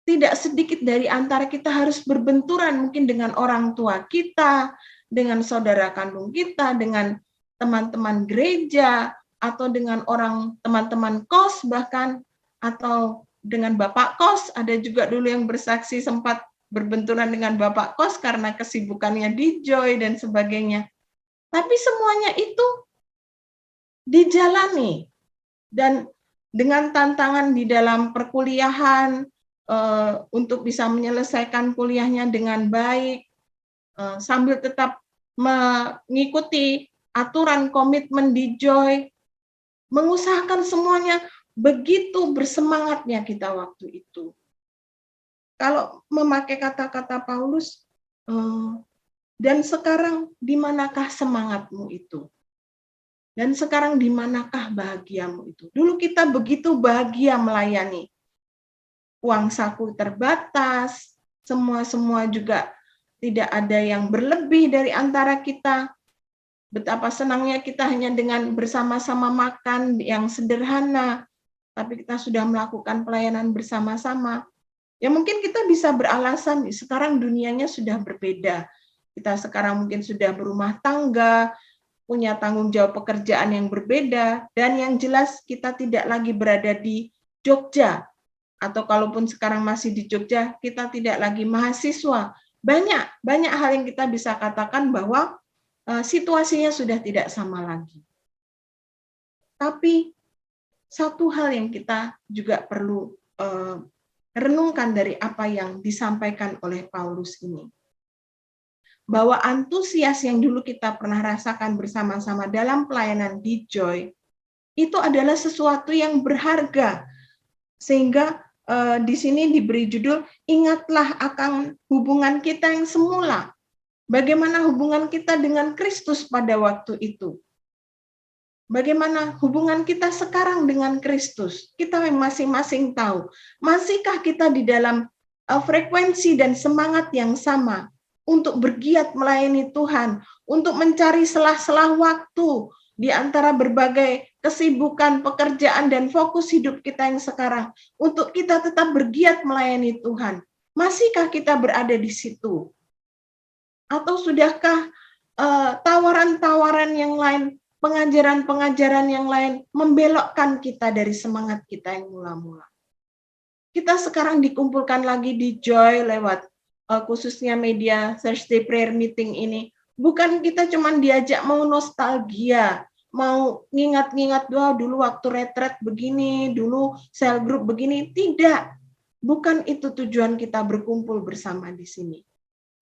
Speaker 7: tidak sedikit dari antara kita harus berbenturan mungkin dengan orang tua kita, dengan saudara kandung kita, dengan teman-teman gereja, atau dengan teman-teman kos bahkan, atau dengan bapak kos. Ada juga dulu yang bersaksi sempat berbenturan dengan bapak kos karena kesibukannya di Joy dan sebagainya. Tapi semuanya itu dijalani. Dan dengan tantangan di dalam perkuliahan, untuk bisa menyelesaikan kuliahnya dengan baik, sambil tetap mengikuti aturan komitmen di Joy, mengusahakan semuanya, begitu bersemangatnya kita waktu itu. Kalau memakai kata-kata Paulus, dan sekarang di manakah semangatmu itu? Dan sekarang di manakah bahagiamu itu? Dulu kita begitu bahagia melayani. Uang saku terbatas, semua juga tidak ada yang berlebih dari antara kita. Betapa senangnya kita hanya dengan bersama-sama makan yang sederhana, tapi kita sudah melakukan pelayanan bersama-sama. Ya mungkin kita bisa beralasan, sekarang dunianya sudah berbeda. Kita sekarang mungkin sudah berumah tangga, punya tanggung jawab pekerjaan yang berbeda, dan yang jelas kita tidak lagi berada di Jogja, atau kalaupun sekarang masih di Jogja, kita tidak lagi mahasiswa. Banyak hal yang kita bisa katakan bahwa situasinya sudah tidak sama lagi. Tapi satu hal yang kita juga perlu renungkan dari apa yang disampaikan oleh Paulus ini, bahwa antusias yang dulu kita pernah rasakan bersama-sama dalam pelayanan di Joy, itu adalah sesuatu yang berharga. Sehingga di sini diberi judul, ingatlah akan hubungan kita yang semula. Bagaimana hubungan kita dengan Kristus pada waktu itu. Bagaimana hubungan kita sekarang dengan Kristus. Kita masing-masing tahu. Masihkah kita di dalam frekuensi dan semangat yang sama untuk bergiat melayani Tuhan, untuk mencari selah-selah waktu di antara berbagai kesibukan, pekerjaan, dan fokus hidup kita yang sekarang, untuk kita tetap bergiat melayani Tuhan. Masihkah kita berada di situ? Atau sudahkah tawaran-tawaran yang lain, pengajaran-pengajaran yang lain membelokkan kita dari semangat kita yang mula-mula? Kita sekarang dikumpulkan lagi di Joy lewat khususnya media Thursday Prayer Meeting ini. Bukan kita cuma diajak mau nostalgia, mau ngingat-ngingat dulu waktu retret begini, dulu cell group begini. Tidak, bukan itu tujuan kita berkumpul bersama di sini.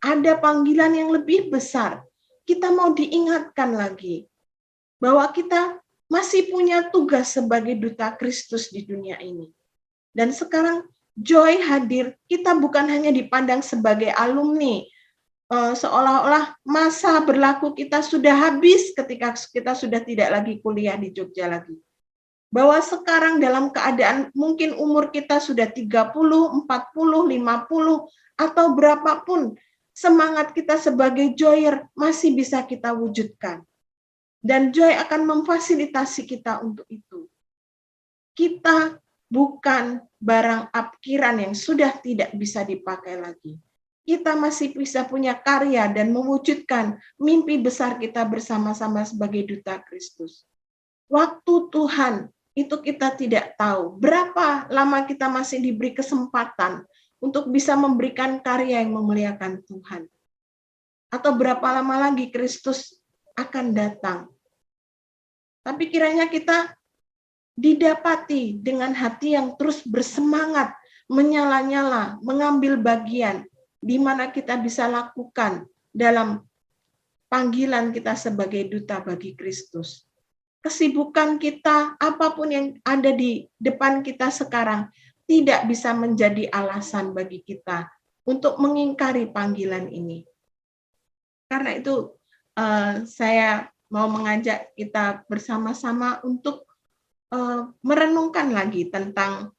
Speaker 7: Ada panggilan yang lebih besar. Kita mau diingatkan lagi bahwa kita masih punya tugas sebagai duta Kristus di dunia ini. Dan sekarang Joy hadir, kita bukan hanya dipandang sebagai alumni, seolah-olah masa berlaku kita sudah habis ketika kita sudah tidak lagi kuliah di Jogja lagi. Bahwa sekarang dalam keadaan mungkin umur kita sudah 30, 40, 50, atau berapapun, semangat kita sebagai Joyer masih bisa kita wujudkan. Dan Joy akan memfasilitasi kita untuk itu. Kita bukan barang apkiran yang sudah tidak bisa dipakai lagi. Kita masih bisa punya karya dan mewujudkan mimpi besar kita bersama-sama sebagai duta Kristus. Waktu Tuhan itu kita tidak tahu. Berapa lama kita masih diberi kesempatan untuk bisa memberikan karya yang memuliakan Tuhan. Atau berapa lama lagi Kristus akan datang. Tapi kiranya kita didapati dengan hati yang terus bersemangat, menyala-nyala, mengambil bagian di mana kita bisa lakukan dalam panggilan kita sebagai duta bagi Kristus. Kesibukan kita, apapun yang ada di depan kita sekarang, tidak bisa menjadi alasan bagi kita untuk mengingkari panggilan ini. Karena itu saya mau mengajak kita bersama-sama untuk merenungkan lagi tentang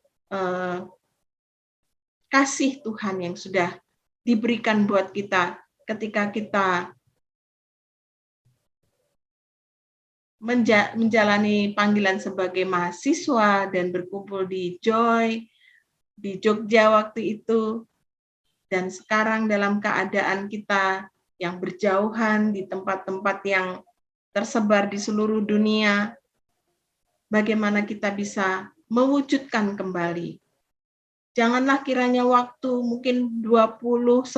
Speaker 7: kasih Tuhan yang sudah diberikan buat kita ketika kita menjalani panggilan sebagai mahasiswa dan berkumpul di Joy, di Jogja waktu itu, dan sekarang dalam keadaan kita yang berjauhan di tempat-tempat yang tersebar di seluruh dunia, bagaimana kita bisa mewujudkan kembali. Janganlah kiranya waktu mungkin 20, 10,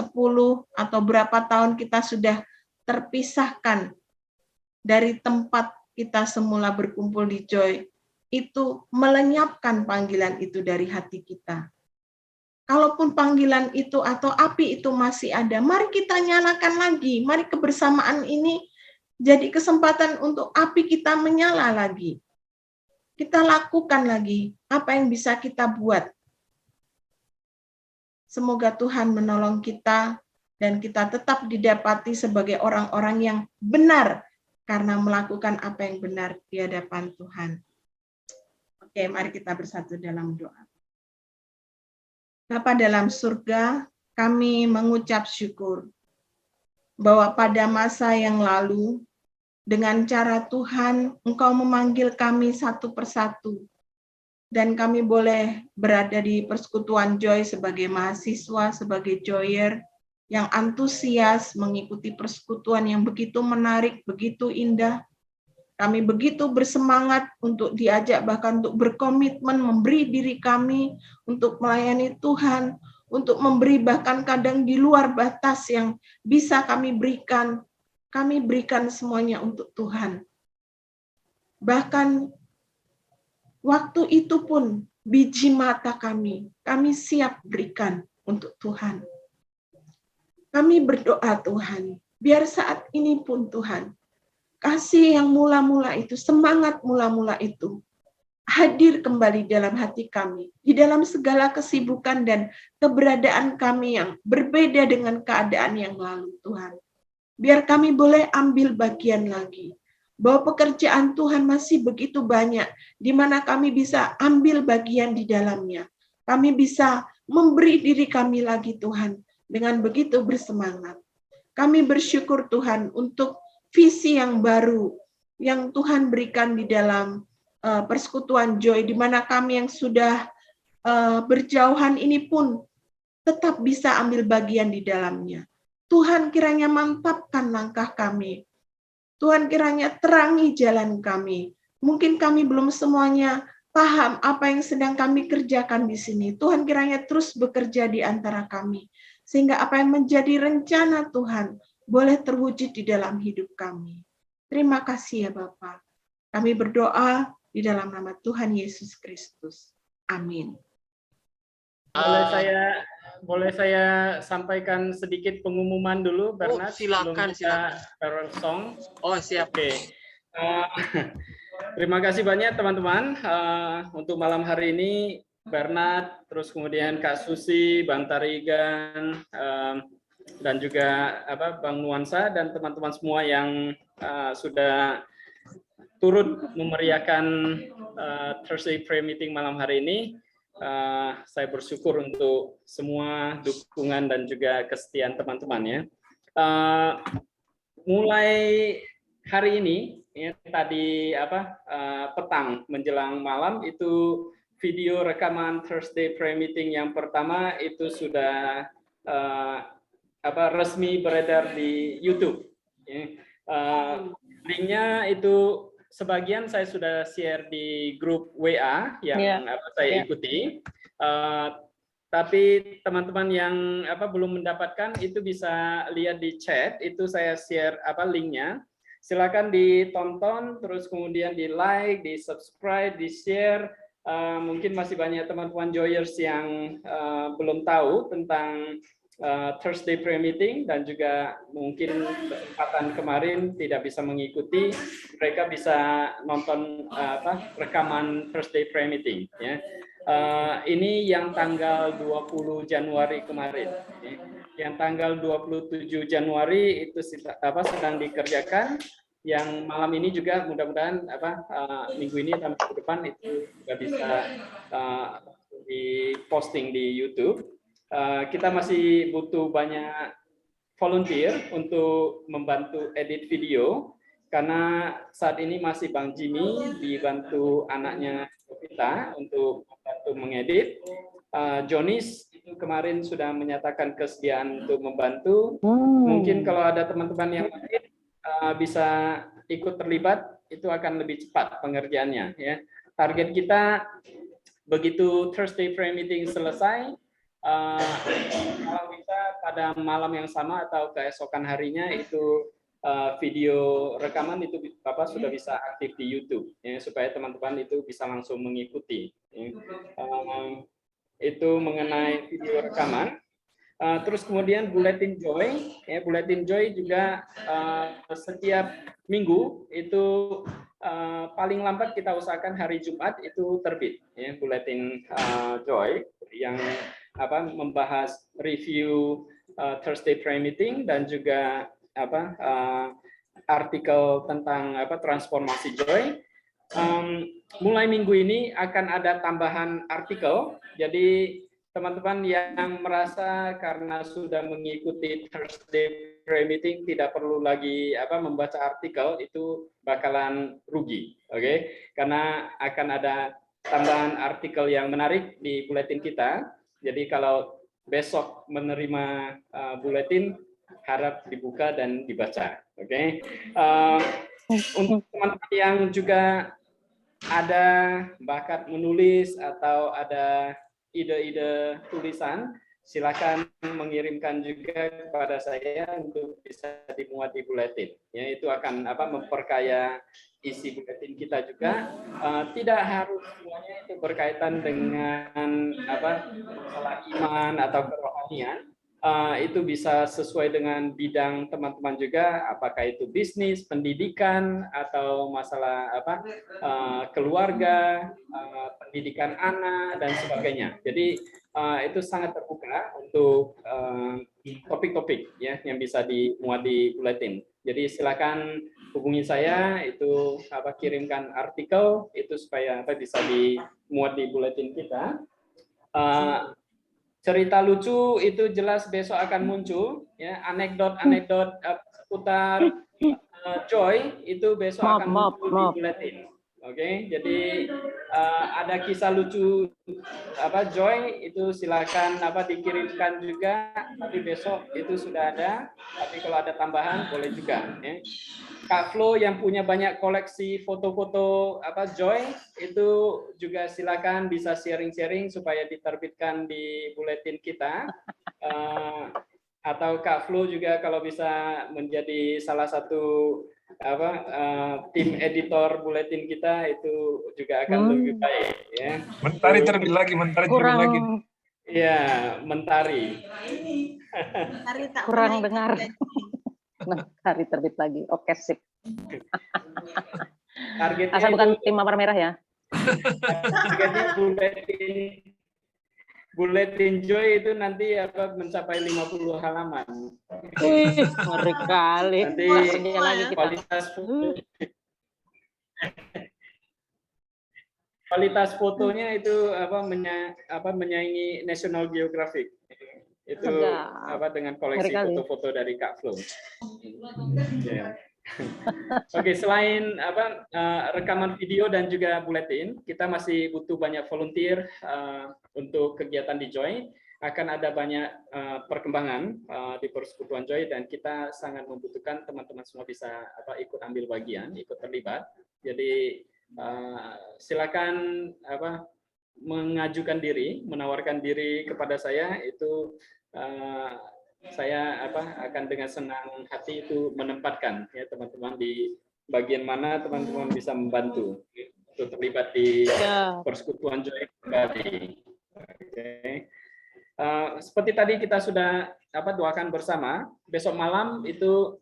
Speaker 7: atau berapa tahun kita sudah terpisahkan dari tempat kita semula berkumpul di Joy, itu melenyapkan panggilan itu dari hati kita. Kalaupun panggilan itu atau api itu masih ada, mari kita nyalakan lagi. Mari kebersamaan ini jadi kesempatan untuk api kita menyala lagi. Kita lakukan lagi apa yang bisa kita buat. Semoga Tuhan menolong kita dan kita tetap didapati sebagai orang-orang yang benar karena melakukan apa yang benar di hadapan Tuhan. Oke, mari kita bersatu dalam doa. Bapa dalam surga, kami mengucap syukur bahwa pada masa yang lalu, dengan cara Tuhan, Engkau memanggil kami satu persatu, dan kami boleh berada di persekutuan Joy sebagai mahasiswa, sebagai Joyer, yang antusias mengikuti persekutuan yang begitu menarik, begitu indah. Kami begitu bersemangat untuk diajak, bahkan untuk berkomitmen memberi diri kami untuk melayani Tuhan, untuk memberi bahkan kadang di luar batas yang bisa kami berikan semuanya untuk Tuhan. Bahkan waktu itu pun biji mata kami siap berikan untuk Tuhan. Kami berdoa Tuhan, biar saat ini pun Tuhan, kasih yang mula-mula itu, semangat mula-mula itu, hadir kembali dalam hati kami, di dalam segala kesibukan dan keberadaan kami yang berbeda dengan keadaan yang lalu, Tuhan. Biar kami boleh ambil bagian lagi, bahwa pekerjaan Tuhan masih begitu banyak, di mana kami bisa ambil bagian di dalamnya. Kami bisa memberi diri kami lagi, Tuhan, dengan begitu bersemangat. Kami bersyukur, Tuhan, untuk visi yang baru yang Tuhan berikan di dalam persekutuan Joy, di mana kami yang sudah berjauhan ini pun tetap bisa ambil bagian di dalamnya. Tuhan kiranya mantapkan langkah kami. Tuhan kiranya terangi jalan kami. Mungkin kami belum semuanya paham apa yang sedang kami kerjakan di sini. Tuhan kiranya terus bekerja di antara kami. Sehingga apa yang menjadi rencana Tuhan boleh terwujud di dalam hidup kami. Terima kasih ya Bapak. Kami berdoa di dalam nama Tuhan Yesus Kristus. Amin.
Speaker 8: Boleh saya sampaikan sedikit pengumuman dulu, Bernard?
Speaker 2: Silakan, silakan.
Speaker 8: Carol Song.
Speaker 2: Oh, siap.
Speaker 8: Oke. Terima kasih banyak teman-teman untuk malam hari ini. Bernard, terus kemudian Kak Susi, Bang Tarigan, dan juga Bang Nuansa dan teman-teman semua yang sudah turut memeriahkan Thursday Prayer Meeting malam hari ini. Saya bersyukur untuk semua dukungan dan juga kesetiaan teman-teman ya. Mulai hari ini ya, tadi petang menjelang malam itu video rekaman Thursday Prayer Meeting yang pertama itu sudah resmi beredar di YouTube. Ya. Linknya itu sebagian saya sudah share di grup WA yang saya ikuti. Tapi teman-teman yang belum mendapatkan itu bisa lihat di chat, itu saya share linknya. Silakan ditonton, terus kemudian di like, di subscribe, di share. Mungkin masih banyak teman-teman joyers yang belum tahu tentang Thursday Prayer Meeting dan juga mungkin kesempatan kemarin tidak bisa mengikuti, mereka bisa nonton rekaman Thursday Prayer Meeting ya. Ini yang tanggal 20 Januari kemarin. Yang tanggal 27 Januari itu sedang dikerjakan. Yang malam ini juga mudah-mudahan minggu ini dan minggu depan itu juga bisa diposting di YouTube. Kita masih butuh banyak volunteer untuk membantu edit video karena saat ini masih Bang Jimmy dibantu anaknya kita untuk membantu mengedit. Jonis itu kemarin sudah menyatakan kesediaan untuk membantu. Mungkin kalau ada teman-teman yang lain bisa ikut terlibat, itu akan lebih cepat pengerjaannya ya. Target kita begitu Thursday Prayer Meeting selesai, kalau bisa pada malam yang sama atau keesokan harinya itu video rekaman itu Bapak sudah bisa aktif di YouTube ya, supaya teman-teman itu bisa langsung mengikuti ya. Itu mengenai video rekaman. Terus kemudian Bulletin Joy ya, Bulletin Joy juga setiap minggu itu paling lambat kita usahakan hari Jumat itu terbit ya, Bulletin Joy yang membahas review Thursday Prayer Meeting dan juga artikel tentang transformasi Joy. Mulai minggu ini akan ada tambahan artikel, jadi teman-teman yang merasa karena sudah mengikuti Thursday Prayer Meeting tidak perlu lagi membaca artikel, itu bakalan rugi, oke? Karena akan ada tambahan artikel yang menarik di buletin kita. Jadi kalau besok menerima buletin, harap dibuka dan dibaca, oke? Untuk teman-teman yang juga ada bakat menulis atau ada ide-ide tulisan, silakan mengirimkan juga kepada saya untuk bisa dimuat di buletin. Ya, itu akan memperkaya isi buletin kita juga. Tidak harus semuanya itu berkaitan dengan masalah iman atau kerohanian. Itu bisa sesuai dengan bidang teman-teman juga, apakah itu bisnis, pendidikan, atau masalah keluarga, pendidikan anak, dan sebagainya. Jadi itu sangat terbuka untuk topik-topik ya yang bisa dimuat di buletin. Jadi silakan hubungi saya, itu kirimkan artikel itu supaya bisa dimuat di buletin kita. cerita lucu itu jelas besok akan muncul, ya. Anekdot-anekdot seputar Joy itu besok akan muncul di buletin. Oke, jadi ada kisah lucu Joy itu silakan dikirimkan juga, tapi besok itu sudah ada. Tapi kalau ada tambahan boleh juga. Ya. Kak Flo yang punya banyak koleksi foto-foto Joy itu juga silakan bisa sharing-sharing supaya diterbitkan di buletin kita. Atau Kak Flo juga kalau bisa menjadi salah satu tim editor buletin kita itu juga akan lebih baik, ya.
Speaker 9: Mentari terbit lagi.
Speaker 8: Iya, Mentari.
Speaker 3: Kurang dengar. Mentari terbit lagi. Oke, sip.
Speaker 8: Targetnya
Speaker 3: Asal bukan
Speaker 8: itu,
Speaker 3: tim Mawar Merah ya.
Speaker 8: targetnya buletin Joy itu nanti mencapai 50 halaman.
Speaker 3: Wih, ngeri kali.
Speaker 8: Nanti
Speaker 3: Kerja lagi kita.
Speaker 8: kualitas fotonya itu menyaingi National Geographic. Itu dengan koleksi foto-foto dari Kak Flo. Yeah. Oke, selain rekaman video dan juga buletin, kita masih butuh banyak volunteer untuk kegiatan di Joy. Akan ada banyak perkembangan di Persekutuan Joy dan kita sangat membutuhkan teman-teman semua bisa ikut ambil bagian, ikut terlibat. Jadi silakan mengajukan diri, menawarkan diri kepada saya itu. Saya akan dengan senang hati itu menempatkan ya teman-teman di bagian mana teman-teman bisa membantu untuk terlibat di Persekutuan Joy kembali. Okay. Seperti tadi kita sudah doakan bersama, besok malam itu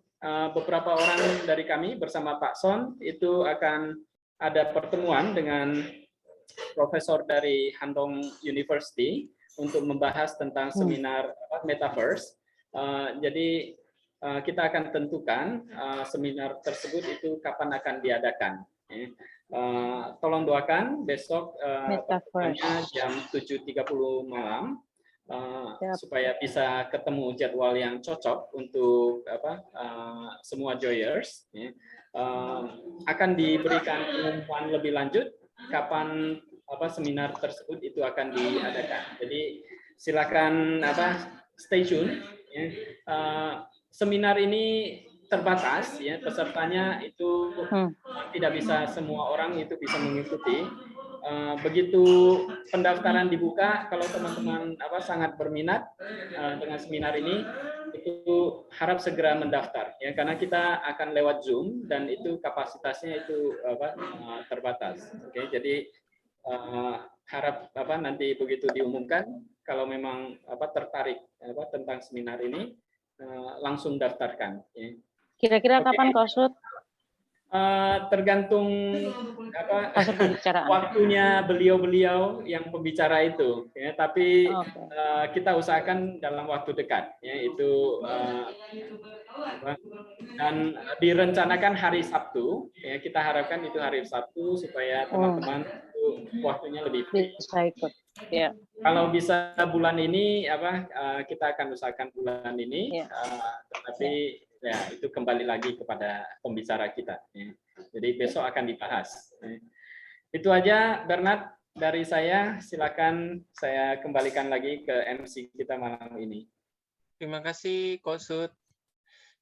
Speaker 8: beberapa orang dari kami bersama Pak Son itu akan ada pertemuan dengan profesor dari Handong University untuk membahas tentang seminar Metaverse. Jadi kita akan tentukan seminar tersebut itu kapan akan diadakan. Tolong doakan besok jam 7.30 malam supaya bisa ketemu jadwal yang cocok untuk semua joyers. Akan diberikan pengumuman lebih lanjut kapan seminar tersebut itu akan diadakan. Jadi silakan stay tune. Ya. Seminar ini terbatas, ya pesertanya itu tidak bisa semua orang itu bisa mengikuti. Begitu pendaftaran dibuka, kalau teman-teman sangat berminat dengan seminar ini, itu harap segera mendaftar, ya karena kita akan lewat Zoom dan itu kapasitasnya itu terbatas. Oke, jadi harap nanti begitu diumumkan kalau memang tertarik tentang seminar ini langsung daftarkan. Ya.
Speaker 3: Kira-kira kapan Kosut?
Speaker 8: Tergantung waktunya beliau-beliau yang pembicara itu, ya. Tapi kita usahakan dalam waktu dekat, ya itu dan direncanakan hari Sabtu, ya kita harapkan itu hari Sabtu supaya teman-teman waktunya lebih
Speaker 3: bisa ikut. Ya.
Speaker 8: Kalau bisa bulan ini kita akan usahakan bulan ini, tetapi ya itu kembali lagi kepada pembicara kita. Ya. Jadi besok akan dibahas. Ya. Itu aja Bernard dari saya. Silakan saya kembalikan lagi ke MC kita malam ini.
Speaker 2: Terima kasih Kosut.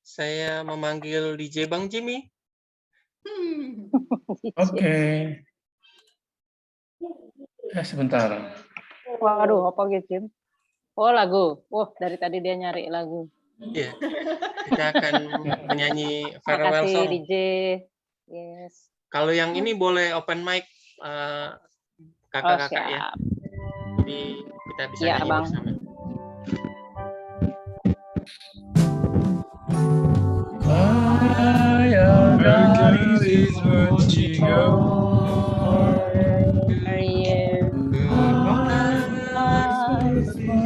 Speaker 2: Saya memanggil DJ Bang Jimmy.
Speaker 6: Oke. Sebentar.
Speaker 3: Waduh, apa gitu? Oh lagu. Dari tadi dia nyari lagu.
Speaker 2: Iya. Kita akan menyanyi farewell
Speaker 3: Makasih
Speaker 2: song.
Speaker 3: DJ. Yes.
Speaker 2: Kalau yang ini boleh open mic kakak-kakak ya. Jadi kita bisa nyanyi
Speaker 3: Bang.
Speaker 2: bersama.
Speaker 9: is watching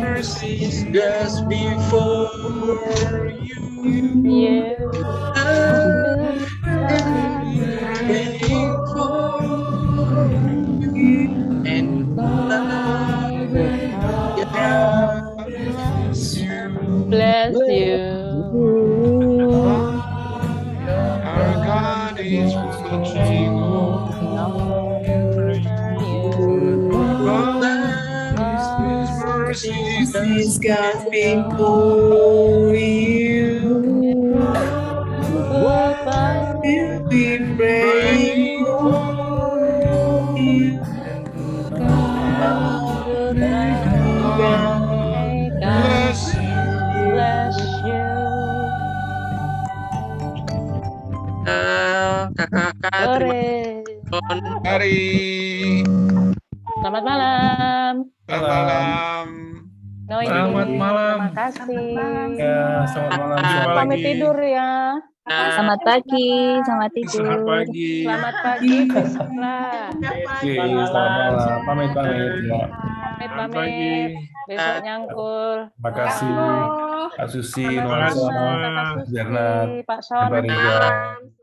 Speaker 2: Mercies just before you. Waiting for you and love.
Speaker 9: mercies
Speaker 10: Praise God before you.
Speaker 3: Goodbye.
Speaker 10: We'll be praying for you.
Speaker 3: Goodbye. God
Speaker 9: bless you.
Speaker 3: bless you.
Speaker 2: Kakak-kakak, terima
Speaker 3: Sore.
Speaker 2: kasih.
Speaker 9: Mari.
Speaker 3: Selamat malam.
Speaker 9: Selamat malam.
Speaker 3: Noin,
Speaker 6: Selamat malam.
Speaker 3: terima kasih.
Speaker 6: Ya, selamat malam.
Speaker 9: Jumpa
Speaker 6: Selamat
Speaker 3: Pamit
Speaker 9: lagi.
Speaker 3: tidur ya.
Speaker 11: Selamat pagi, selamat tidur.
Speaker 9: Selamat pagi.
Speaker 3: Selamat pagi, bismillah.
Speaker 6: Oke, selamat malam. Pamit ya.
Speaker 3: Pamit,
Speaker 9: Selamat pagi.
Speaker 3: Besok nyangkul.
Speaker 6: Terima kasih Kak Susi,
Speaker 9: Terima
Speaker 6: Nuansa,
Speaker 9: kasih semua.
Speaker 3: Kakak Susi,
Speaker 6: Bernard,
Speaker 3: Pak Son.
Speaker 6: Mbak Riza.